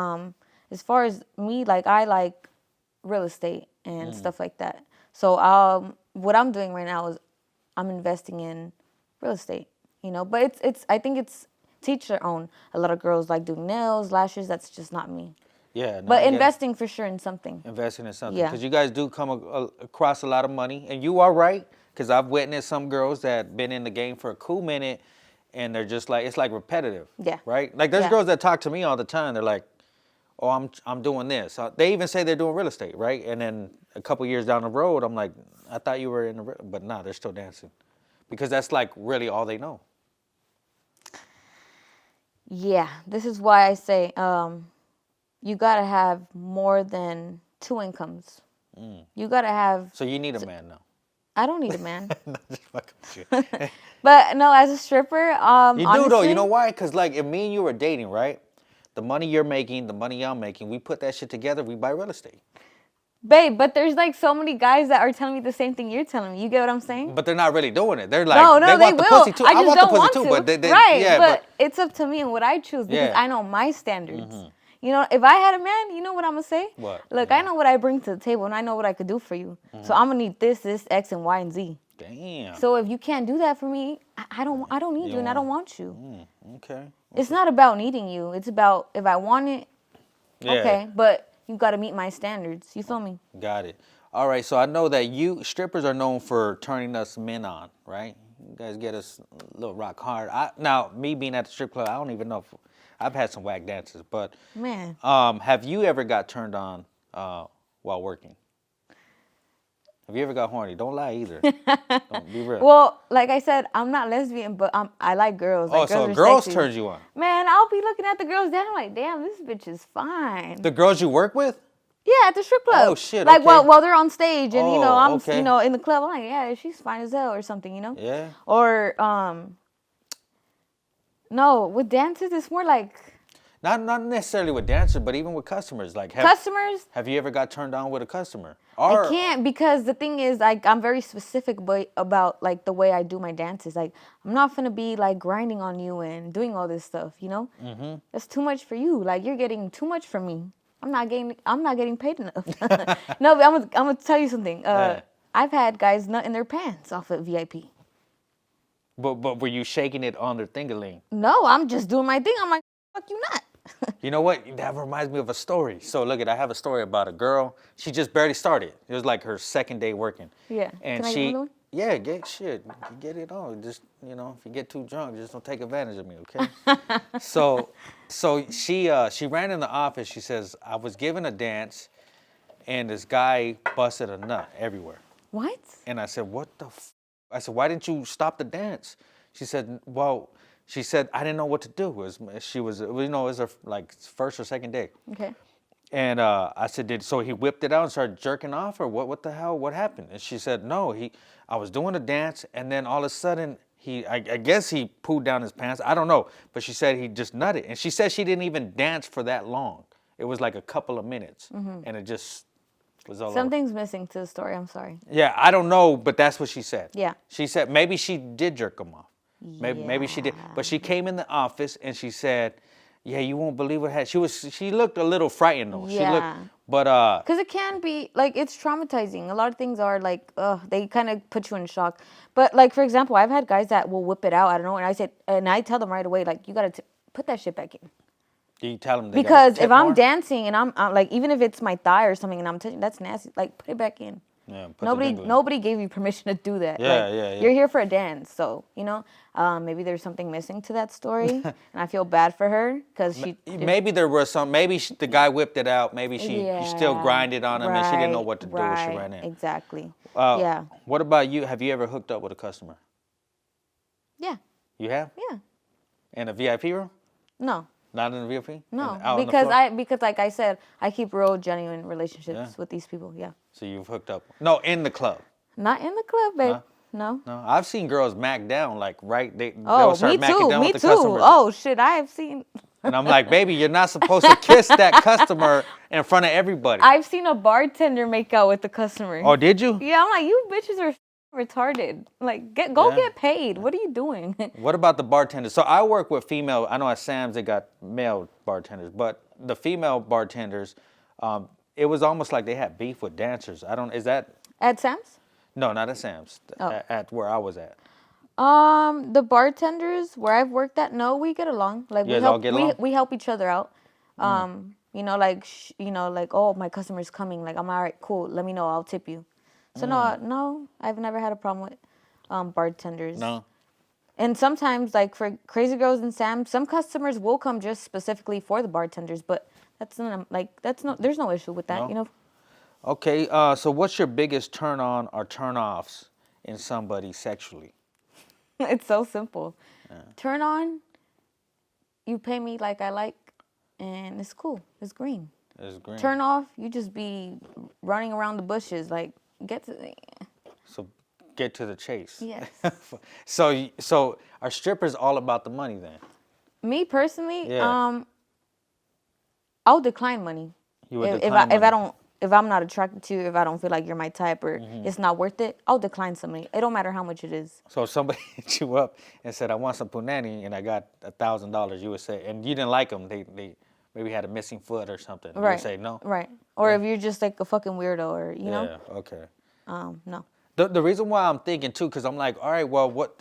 as far as me, like I like real estate and stuff like that. So what I'm doing right now is I'm investing in real estate. But it's I think it's teach their own. A lot of girls like doing nails, lashes. That's just not me. Yeah. No, But investing for sure in something. Investing in something. Yeah. Because you guys do come across a lot of money. And you are right. Because I've witnessed some girls that been in the game for a cool minute. And they're just like, it's like repetitive. Yeah. Right? Like there's Yeah. girls that talk to me all the time. They're like, oh, I'm doing this. They even say they're doing real estate, right? And then a couple years down the road, I'm like, I thought you were in the, but nah, they're still dancing. Because that's like really all they know. Yeah, this is why I say you gotta have more than 2 incomes. You gotta have. So you need a man now. I don't need a man. Not just fucking with you. But no, as a stripper, You do though. honestly, You know why? Because like if me and you were dating, right? The money you're making, the money I'm making, we put that shit together, we buy real estate. babe. But there's like so many guys that are telling me the same thing you're telling me. You get what I'm saying? But they're not really doing it. They're like, No, they they want the will. pussy too. I just want don't the pussy want too, to. but they right, yeah, but it's up to me and what I choose because Yeah. I know my standards. If I had a man, you know what I'm gonna say? What? Look, I know what I bring to the table and I know what I could do for you. So I'm gonna need this, X, and Y, and Z. Damn. So if you can't do that for me, I don't need you and I don't want you. Okay. It's not about needing you. It's about if I want it, Yeah. okay. But you got to meet my standards. You feel me? Got it. All right. So I know that you strippers are known for turning us men on, right? You guys get us a little rock hard. Now, me being at the strip club, I don't even know if I've had some whack dances, but Man. have you ever got turned on while working? Have you ever got horny? Don't lie either. Don't be real. Well, like I said, I'm not lesbian, but I like girls. Like, so are girls sexy. turns you on. Man, I'll be looking at the girls down like, damn, this bitch is fine. The girls you work with? Yeah, at the strip club. Oh, shit, Like okay. while they're on stage and I'm okay. in the club, I'm like, yeah, she's fine as hell or something, Yeah. Or no, with dances it's more like Not necessarily with dancers, but even with customers. Like customers. Have you ever got turned on with a customer? I can't because the thing is, like, I'm very specific about like the way I do my dances. Like, I'm not gonna be like grinding on you and doing all this stuff. That's too much for you. Like, you're getting too much from me. I'm not getting paid enough. No, but I'm gonna tell you something. Yeah. I've had guys nut in their pants off at VIP. But were you shaking it on their thingaling? No, I'm just doing my thing. I'm like, fuck you not. You know what? That reminds me of a story. So look I have a story about a girl. She just barely started. It was like her second day working. Yeah. And Can I get another one? yeah, get it on. Just if you get too drunk, just don't take advantage of me, okay? so she ran in the office. She says, I was given a dance, and this guy busted a nut everywhere. What? And I said, what the I said, why didn't you stop the dance? She said, I didn't know what to do. It was her like first or second day. Okay. And I said, so he whipped it out and started jerking off, or what the hell? What happened? And she said, no, I was doing a dance, and then all of a sudden, I guess he pooed down his pants. I don't know. But she said he just nutted. And she said she didn't even dance for that long. It was like a couple of minutes. And it just was all over. Something's missing to the story. I'm sorry. Yeah, I don't know, but that's what she said. Yeah. She said maybe she did jerk him off. Maybe she did. But she came in the office and she said, yeah, you won't believe what happened. She looked a little frightened though. Yeah. Because it can be, like, it's traumatizing. A lot of things are, like, they kind of put you in shock. But, like, for example, I've had guys that will whip it out, I don't know, and I tell them right away, like, you got to put that shit back in. Do you tell them they Because gotta tip if I'm more? dancing and I'm like, even if it's my thigh or something and I'm touching, that's nasty. Like, put it back in. Yeah, put the dingle in. Nobody gave you permission to do that. Yeah, like, yeah. You're here for a dance, so maybe there's something missing to that story, and I feel bad for her because she. Maybe there was some. Maybe the guy whipped it out. Maybe she still grinded on him, and she didn't know what to do when she ran in. Exactly. What about you? Have you ever hooked up with a customer? Yeah. You have? Yeah. In a VIP room? No. Not in a VIP? No, Out on the because floor? because like I said, I keep real genuine relationships with these people. Yeah. So you've hooked up? No, in the club. Not in the club, babe. Huh? No. No, I've seen girls mac down like Oh, they'll start me macking too. down Me with the too. customers. Oh shit, I have seen. And I'm like, baby, you're not supposed to kiss that customer in front of everybody. I've seen a bartender make out with the customer. Oh, did you? Yeah, I'm like, you bitches are retarded. Like, go get paid. What are you doing? What about the bartenders? So I work with female. I know at Sam's they got male bartenders, but the female bartenders, it was almost like they had beef with dancers. Is that? At Sam's? No, not at Sam's. Oh. At where I was at. The bartenders where I've worked at, no, we get along. Like, You guys all get along? we help each other out. Like, oh, my customer's coming. Like, I'm all right, cool. Let me know. I'll tip you. So no, I've never had a problem with bartenders. No. And sometimes, like for Crazy Girls and Sam, some customers will come just specifically for the bartenders, but there's no issue with that, No? Okay, so what's your biggest turn on or turn offs in somebody sexually? It's so simple. Turn on, you pay me like I like, and it's cool. It's green. It's green. Turn off, you just be running around the bushes. Like, get to the... So get to the chase. Yes. So are strippers all about the money then? Me personally, Yeah. I'll decline money. You would if decline money. If I'm not attracted to you, if I don't feel like you're my type or it's not worth it, I'll decline somebody. It don't matter how much it is. So if somebody hit you up and said, I want some punani and I got $1,000, you would say, and you didn't like them, they maybe had a missing foot or something. Right. You would say no? Right. Or if you're just like a fucking weirdo or, know? Yeah, okay. No. The reason why I'm thinking too, because I'm like, all right, well, what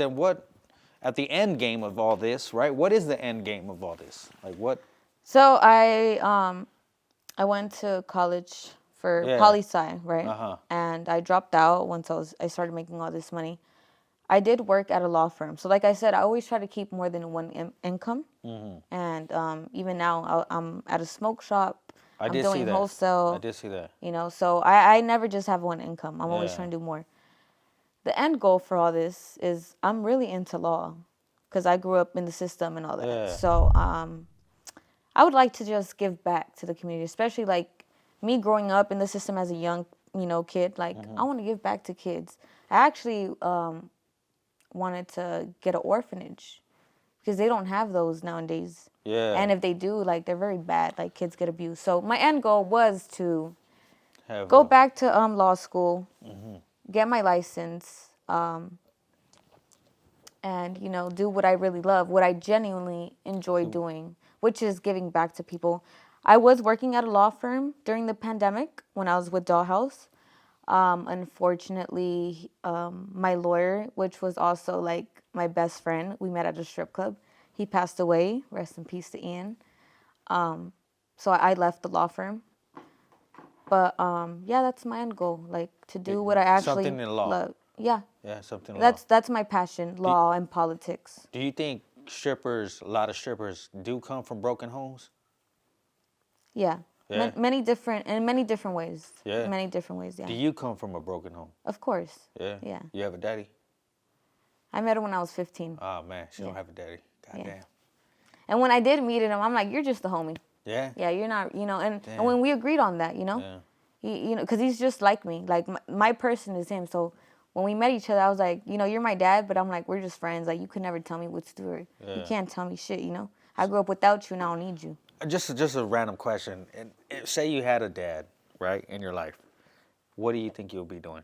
at the end game of all this, right? What is the end game of all this? Like what? So I went to college for poli-sci, right? Uh-huh. And I dropped out once I started making all this money. I did work at a law firm. So like I said, I always try to keep more than one income. And even now, I'm at a smoke shop. I'm doing wholesale. I did see that. So I never just have one income. I'm always trying to do more. The end goal for all this is I'm really into law because I grew up in the system and all that. Yeah. So I would like to just give back to the community, especially like me growing up in the system as a young, kid. Like I want to give back to kids. I actually wanted to get an orphanage because they don't have those nowadays. Yeah. And if they do, like they're very bad. Like kids get abused. So my end goal was to go back to law school, get my license, and do what I really love, what I genuinely enjoy doing, which is giving back to people. I was working at a law firm during the pandemic when I was with Dollhouse. Unfortunately, my lawyer, which was also like my best friend, we met at a strip club. He passed away. Rest in peace to Ian. So I left the law firm. But that's my end goal, like to do what I actually something in law. love. Yeah. Yeah, something in law. That's my passion, law and politics. Do you think a lot of strippers do come from broken homes? Yeah. Yeah. Many different ways. Yeah. Many different ways, yeah. Do you come from a broken home? Of course. Yeah. Yeah. You have a daddy? I met her when I was 15. Oh man, she don't have a daddy. God damn. And when I did meet him, I'm like, you're just a homie. Yeah. Yeah, you're not, and when we agreed on that, Yeah. because he's just like me. Like my person is him. So when we met each other, I was like, you're my dad, but I'm like, we're just friends. Like you could never tell me what to do. Or you can't tell me shit. I grew up without you, and I don't need you. Just a random question. And say you had a dad, right, in your life. What do you think you'll be doing?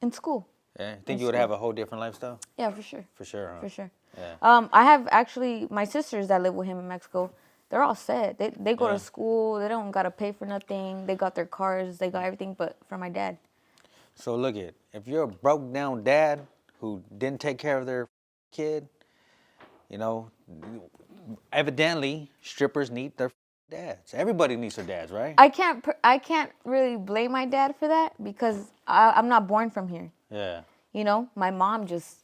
In school. Yeah. Think you would have a whole different lifestyle? Yeah, for sure. For sure, huh? For sure. Yeah. I have actually my sisters that live with him in Mexico. They're all set. They go to school. They don't gotta pay for nothing. They got their cars. They got everything. But for my dad. So look if you're a broke down dad who didn't take care of their kid, evidently, strippers need their dads. Everybody needs their dads, right? I can't really blame my dad for that because I'm not born from here. Yeah. You know, my mom just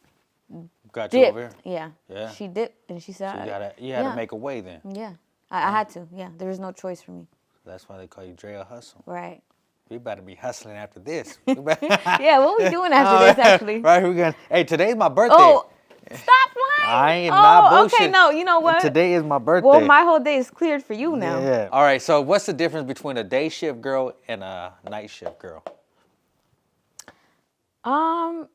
Got you dipped. over here? Yeah. Yeah. She dipped and she said, So you had to make a way then. Yeah. I had to. Yeah. There was no choice for me. That's why they call you Drea Hussle. Right. We better be hustling after this. Yeah, what we doing after this, actually? Right, we're gonna. Hey, today's my birthday. Oh, stop lying. I am not bullshit. Okay, no, you know what? Today is my birthday. Well, my whole day is cleared for you now. Yeah. All right. So, what's the difference between a day shift girl and a night shift girl? I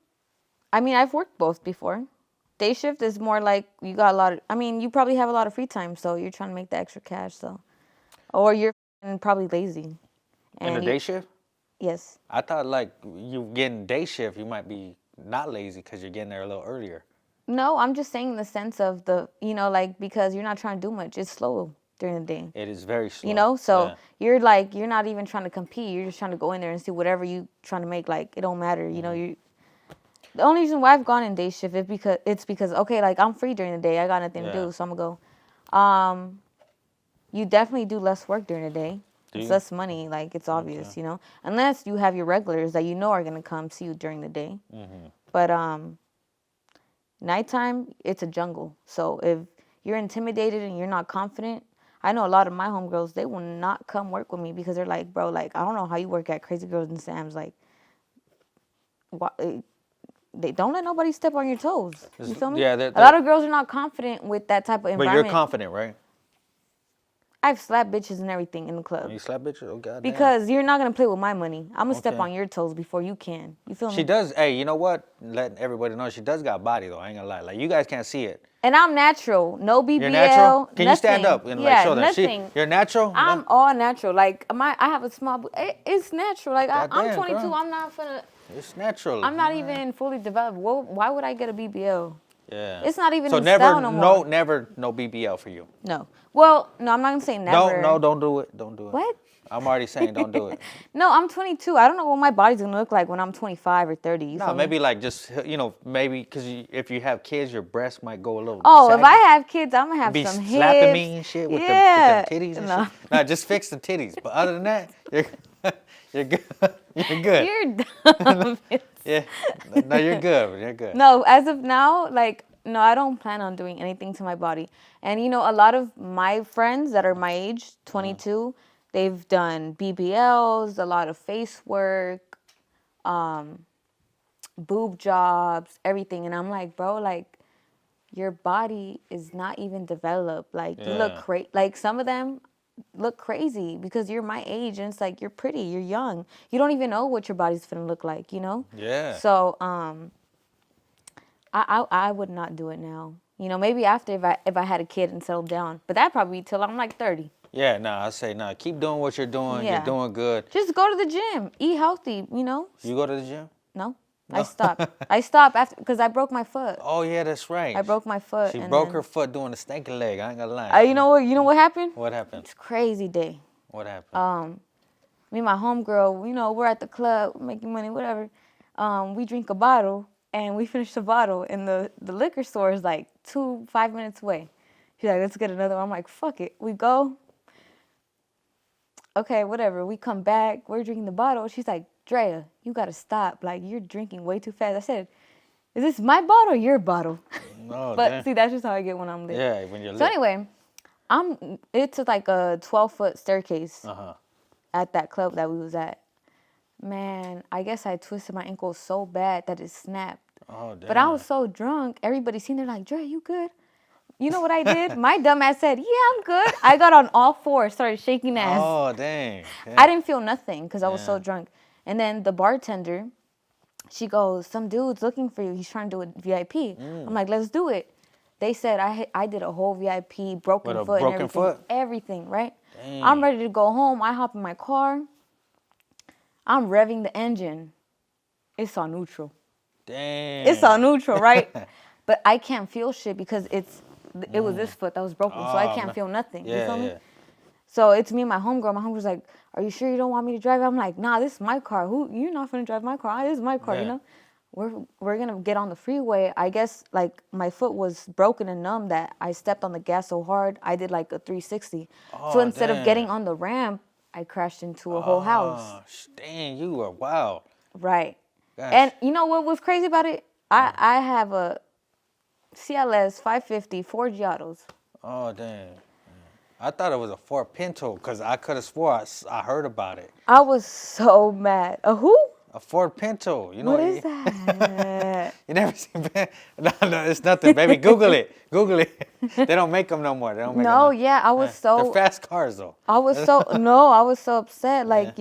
mean, I've worked both before. Day shift is more like you got a lot of. I mean, you probably have a lot of free time, so you're trying to make the extra cash. So, or you're probably lazy. In the day shift? Yes. I thought like you getting day shift, you might be not lazy because you're getting there a little earlier. No, I'm just saying in the sense of like because you're not trying to do much. It's slow during the day. It is very slow. You know, so yeah. you're not even trying to compete. You're just trying to go in there and see whatever you trying to make. Like it don't matter. You know, the only reason why I've gone in day shift is because okay, like I'm free during the day. I got nothing to do, so I'm gonna go. You definitely do less work during the day. It's less money, like it's obvious, you know. Unless you have your regulars that you know are gonna come see you during the day. Mm-hmm. But nighttime, it's a jungle. So if you're intimidated and you're not confident, I know a lot of my homegirls, they will not come work with me because they're like, bro, like I don't know how you work at Crazy Girls and Sam's. Like, they don't let nobody step on your toes. You feel me? Yeah, a lot of girls are not confident with that type of environment. But you're confident, right? I've slapped bitches and everything in the club. You slap bitches? Oh, God. Because you're not going to play with my money. I'm going to step on your toes before you can. You feel me? She does. Hey, you know what? Letting everybody know she does got body, though. I ain't going to lie. Like, you guys can't see it. And I'm natural. No BBL. You're natural? Can nothing. You stand up and like show them? Nothing. You're natural? I'm all natural. Like, I have a small... It's natural. Like, I'm 22. Girl. I'm not finna... It's natural. I'm not even fully developed. Why would I get a BBL? Yeah. It's not even so in never, style no more. Never no BBL for you. No. Well, no, I'm not going to say never. No, don't do it. Don't do it. What? I'm already saying don't do it. No, I'm 22. I don't know what my body's going to look like when I'm 25 or 30. You feel maybe me? like just, maybe because if you have kids, your breasts might go a little Oh, saggy. if I have kids, I'm going to have be some hips. slapping me and shit with, the titties and no. shit. No, just fix the titties. But other than that, you're good. You're good. You're dumb. Yeah. No, you're good. You're good. No, as of now, like, no, I don't plan on doing anything to my body. And, a lot of my friends that are my age, 22, they've done BBLs, a lot of face work, boob jobs, everything. And I'm like, bro, like, your body is not even developed. Like, you look crazy. Like, some of them look crazy because you're my age and it's like, you're pretty, you're young. You don't even know what your body's gonna look like, Yeah. So, I would not do it now. Maybe after if I had a kid and settled down. But that'd probably be till I'm like 30. Yeah, I say keep doing what you're doing. Yeah. You're doing good. Just go to the gym. Eat healthy, You go to the gym? No. I stopped. I stopped after because I broke my foot. Oh yeah, that's right. I broke my foot. She broke her foot doing the stanky leg. I ain't gonna lie. You know what happened? What happened? It's a crazy day. What happened? Me and my homegirl, we're at the club making money, whatever. We drink a bottle and we finish the bottle and the liquor store is like 5 minutes away. She's like, let's get another one. I'm like, fuck it. We go. Okay, whatever. We come back. We're drinking the bottle. She's like, Drea, you got to stop. Like, you're drinking way too fast. I said, is this my bottle or your bottle? No, but damn. see, that's just how I get when I'm lit. Yeah, when you're lit. So anyway, it's like a 12-foot staircase at that club that we was at. Man, I guess I twisted my ankle so bad that it snapped. Oh, damn. But I was so drunk. Everybody seen there like, Drea, you good? You know what I did? My dumb ass said, yeah, I'm good. I got on all fours, started shaking ass. Oh, dang. I didn't feel nothing because I was so drunk. And then the bartender, she goes, some dude's looking for you. He's trying to do a VIP. I'm like, let's do it. They said I did a whole VIP, broken With a foot broken and everything. foot? Everything, right? Dang. I'm ready to go home. I hop in my car. I'm revving the engine. It's on neutral. Dang. It's on neutral, right? But I can't feel shit because it was this foot that was broken, so I can't feel nothing. Yeah, you feel me? yeah. So it's me and my homegirl. My homegirl's like, are you sure you don't want me to drive? I'm like, nah, this is my car. You're not finna drive my car. This is my car, Yeah. we're gonna get on the freeway. I guess like my foot was broken and numb that I stepped on the gas so hard I did like a 360. So Oh, instead of damn. getting on the ramp, I crashed into a whole house. Oh, dang, you were wild. Right. Gosh. And you know what was crazy about it? I have a CLS 550 Ford Giottos. Oh, dang. I thought it was a Ford Pinto because I could have swore I heard about it. I was so mad. A who? A Ford Pinto. You know What is that? You never seen No, it's nothing, baby. Google it. Google it. They don't make them no more. They don't make No, them. yeah, I was so. They're fast cars though. I was so I was so upset. Like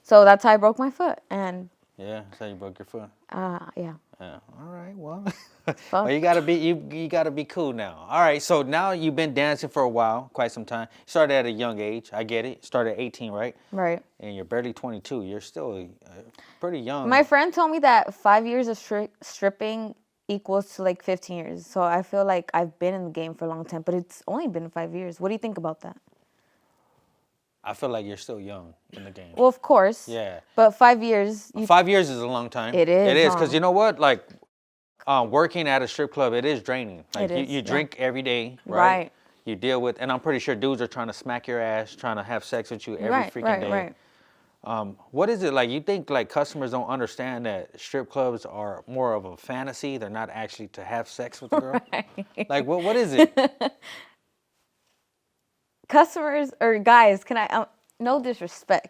so that's how I broke my foot, and Yeah, so you broke your foot. yeah. Yeah. All right. Well, well, you gotta be cool now. All right. So now you've been dancing for a while, quite some time. You started at a young age. I get it. Started at 18, right? Right. And you're barely 22. You're still pretty young. My friend told me that 5 years of stripping equals to like 15 years. So I feel like I've been in the game for a long time, but it's only been 5 years. What do you think about that? I feel like you're still young in the game. Well, of course. Yeah. But 5 years. 5 years is a long time. It is. It is because you know what? Like, working at a strip club, it is draining. Like It is, you yeah. drink every day, right? Right. You deal with, and I'm pretty sure dudes are trying to smack your ass, trying to have sex with you every freaking day. Right. What is it like? You think like customers don't understand that strip clubs are more of a fantasy? They're not actually to have sex with the girl. Right. Like what is it? Customers or guys, can I? No disrespect.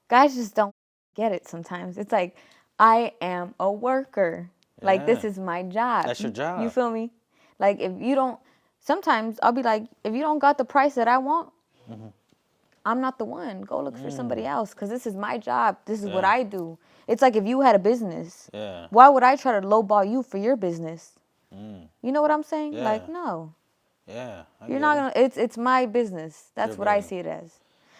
Guys just don't get it sometimes. It's like, I am a worker. Like, this Yeah. is my job. That's your job. You feel me? Like, if you don't, sometimes I'll be like, if you don't got the price that I want, I'm not the one. Go look for somebody else because this is my job. This is what I do. It's like if you had a business. Yeah. Why would I try to lowball you for your business? You know what I'm saying? Yeah. Like, no. Yeah. You're not going to, it's my business. That's Your what I business. see it as.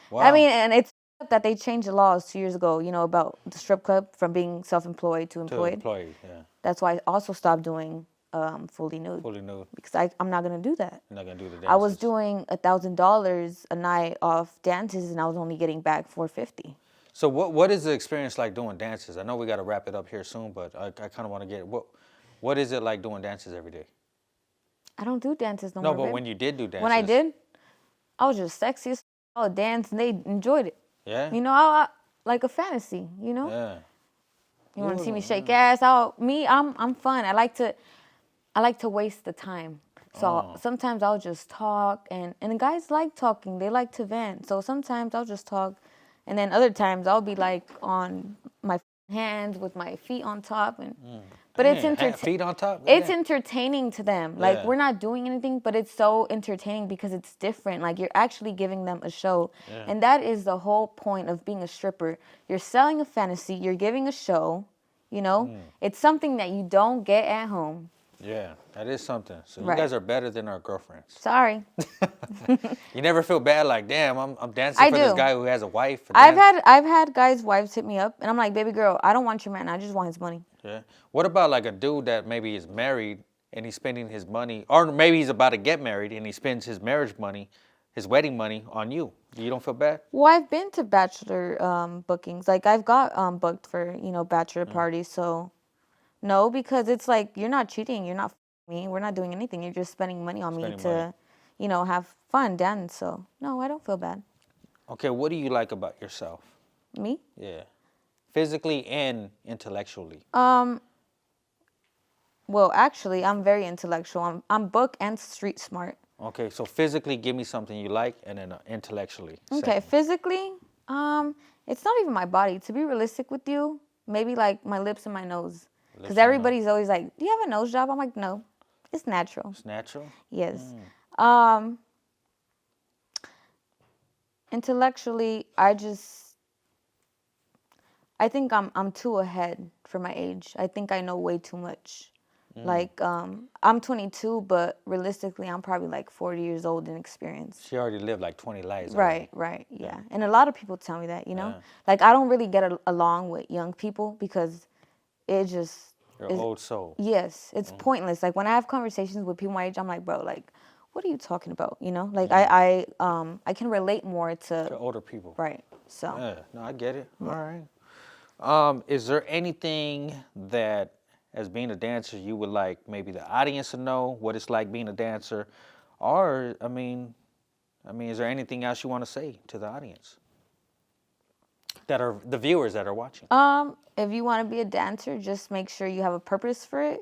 Wow. I mean, and it's that they changed the laws 2 years ago, you know, about the strip club from being self-employed to to employed. employees, yeah. That's why I also stopped doing fully nude. Fully nude. Because I'm not going to do that. You're not gonna do the dances. I was doing $1,000 a night off dances, and I was only getting back $450. So what is the experience like doing dances? I know we got to wrap it up here soon, but I kind of want to get what is it like doing dances every day? I don't do dances no No, more. but babe. when you did do dances. When I did, I was just sexy. I would dance, and they enjoyed it. Yeah. You know, I like a fantasy. You know. Yeah. You want to see me shake ass? I'm fun. I like to waste the time. So sometimes I'll just talk, and the guys like talking. They like to vent. So sometimes I'll just talk, and then other times I'll be like on my hands with my feet on top, and but it's entertaining. Feet on top. It's Yeah. entertaining to them. Like, Yeah. we're not doing anything, but it's so entertaining because it's different. Like, you're actually giving them a show. Yeah. And that is the whole point of being a stripper. You're selling a fantasy. You're giving a show. You know? It's something that you don't get at home. Yeah, that is something. So Right. you guys are better than our girlfriends. Sorry. You never feel bad like, damn, I'm dancing I for this do. guy who has a wife. and I've dance- had guys' wives hit me up, and I'm like, baby girl, I don't want your man. I just want his money. Yeah. What about like a dude that maybe is married and he's spending his money, or maybe he's about to get married and he spends his marriage money, his wedding money on you? You don't feel bad? Well, I've been to bachelor bookings. Like, I've got booked for, bachelor parties. So, no, because it's like, you're not cheating. You're not f***ing me. We're not doing anything. You're just spending money on me Spending to, have fun, dance. So, no, I don't feel bad. Okay, what do you like about yourself? Me? Yeah. Physically and intellectually. Well, actually, I'm very intellectual. I'm book and street smart. Okay, so physically, give me something you like, and then intellectually. Okay, second. physically, it's not even my body. To be realistic with you, maybe like my lips and my nose. Because everybody's always like, do you have a nose job? I'm like, no, it's natural. It's natural? Yes. Intellectually, I think I'm too ahead for my age. I think I know way too much. Like, I'm 22, but realistically, I'm probably like 40 years old in experience. She already lived like 20 lives. already. Right, yeah. And a lot of people tell me that, Yeah. Like, I don't really get along with young people because it just... You're an old soul. Yes, it's pointless. Like, when I have conversations with people my age, I'm like, bro, like, what are you talking about? Like, I can relate more To to... older people. Right, so... Yeah, no, I get it. All right. Is there anything that, as being a dancer, you would like maybe the audience to know what it's like being a dancer, or is there anything else you want to say to the audience, that are the viewers that are watching? If you want to be a dancer, just make sure you have a purpose for it.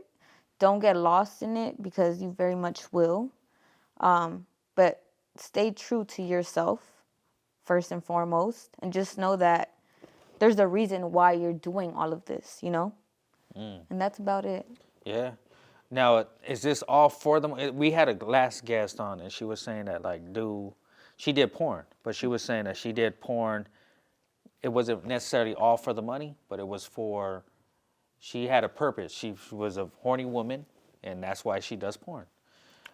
Don't get lost in it, because you very much will. But stay true to yourself first and foremost, and just know that there's a reason why you're doing all of this, you know? And that's about it. Yeah. Now, is this all for them? We had a last guest on, and she was saying that, like, she did porn, but she was saying that she did porn. It wasn't necessarily all for the money, but it was for, she had a purpose. She was a horny woman, and that's why she does porn.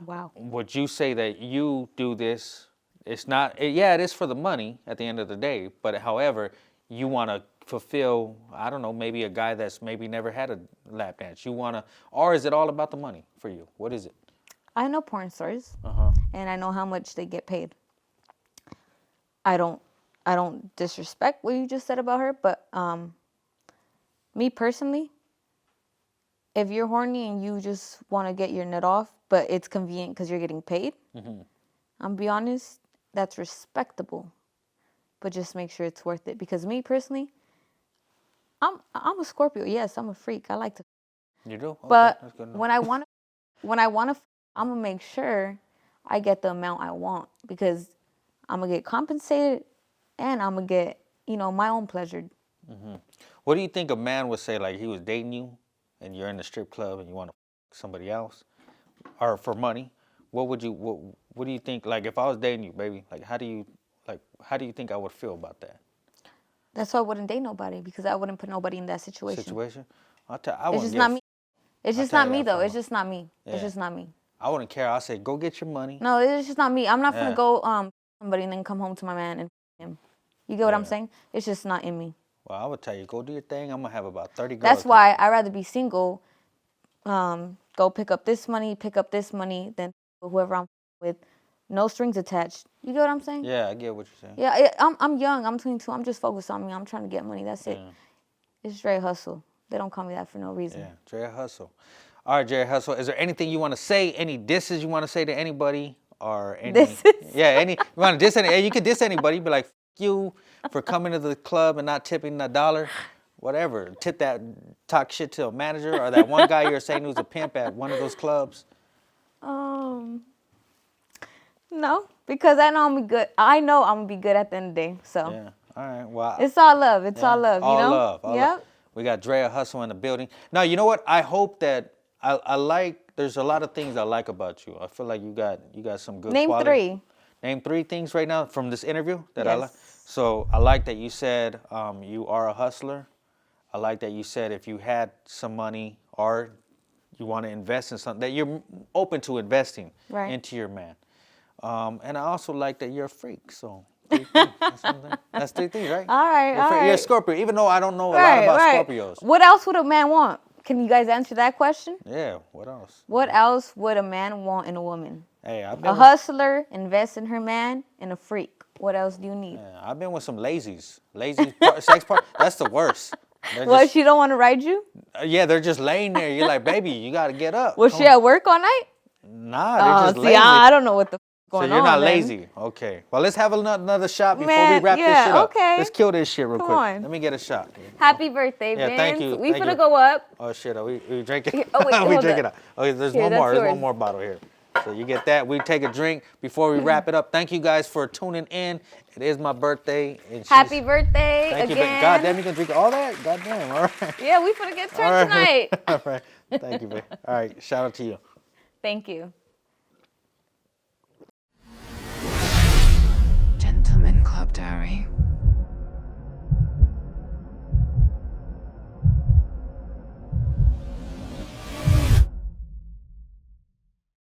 Wow. Would you say that you do this? It's not, yeah, it is for the money at the end of the day, but however, you want to fulfill, I don't know, maybe a guy that's maybe never had a lap dance. You want to, or is it all about the money for you? What is it? I know porn stars, and I know how much they get paid. I don't disrespect what you just said about her, but me personally, if you're horny and you just want to get your nut off, but it's convenient because you're getting paid, I'm be honest, that's respectable. But just make sure it's worth it. Because me personally, I'm a Scorpio. Yes, I'm a freak. I like to. You do? Okay, But that's good enough. when I want to, I'm gonna make sure I get the amount I want, because I'm gonna get compensated, and I'm gonna get, my own pleasure. What do you think a man would say, like, he was dating you and you're in the strip club and you want to somebody else, or for money? What do you think, like, if I was dating you, baby, like, how do you think I would feel about that That's why I wouldn't date nobody, because I wouldn't put nobody in that situation. I It's wouldn't just give not me. It's just tell not you me, that though. for It's just not me. Yeah. It's just not me. I wouldn't care. I'd say, go get your money. No, it's just not me. I'm not Yeah. gonna go somebody and then come home to my man and him. You get what I'm Yeah. saying? It's just not in me. Well, I would tell you, go do your thing. I'm going to have about 30 girls. That's why I'd rather be single, go pick up this money, than whoever I'm with, no strings attached. You get what I'm saying? Yeah, I get what you're saying. Yeah, I'm young. I'm 22. I'm just focused on me. I'm trying to get money. That's it. Yeah. It's Drea Hussle. They don't call me that for no reason. Yeah, Drea Hussle. All right, Drea Hussle, is there anything you want to say, any disses you want to say to anybody? Or any, Disses? Yeah, you want to diss any, you can diss anybody. Be like, F you for coming to the club and not tipping $1. Whatever. Talk shit to a manager, or that one guy you were saying who's a pimp at one of those clubs. No, because I know I'm gonna be good. I know I'm gonna be good at the end of the day. So Yeah. All right. Well, it's all love. It's all love. all You know? love. All Yep. love. We got Drea Hussle in the building. Now, you know what? I hope that I like. There's a lot of things I like about you. I feel like you got some good. Name qualities. 3. Name 3 things right now from this interview that I like. Yes. So I like that you said you are a hustler. I like that you said if you had some money or you want to invest in something, that you're open to investing Right. into your man. And I also like that you're a freak. So 3 things. That's 3 things, right? All right, You're, all you're a right. Scorpio, even though I don't know a lot about Scorpios. What else would a man want? Can you guys answer that question? Yeah, what else? What else would a man want in a woman? Hey, A hustler, invest in her man, and a freak. What else do you need? I've been with some lazies. Sex part, that's the worst. They're Well, just- she don't want to ride you? yeah, they're just laying there. You're like, baby, you got to get up. Was Come she on. at work all night? Nah, they're just See, lazy. I don't know what the So going you're on. not then. lazy. Okay. Well, let's have another shot before we Man, wrap this yeah, shit up. okay. Let's kill this shit real Come quick. on. Let me get a shot. Happy birthday, Yeah, Vince. thank you, We thank finna you. go up. Oh shit, are we drinking? Oh, wait, we hold drinking up. up. Okay, there's Here, one more. that's There's one yours. more bottle here. So you get that. We take a drink before we wrap it up. Thank you guys for tuning in. It is my birthday. And Happy birthday Thank you. again. God damn, you can drink all that? God damn. All right. Yeah, we finna get All turned right. tonight. All right. Thank you, babe. All right. Shout out to you. Thank you. Gentleman Club Diary.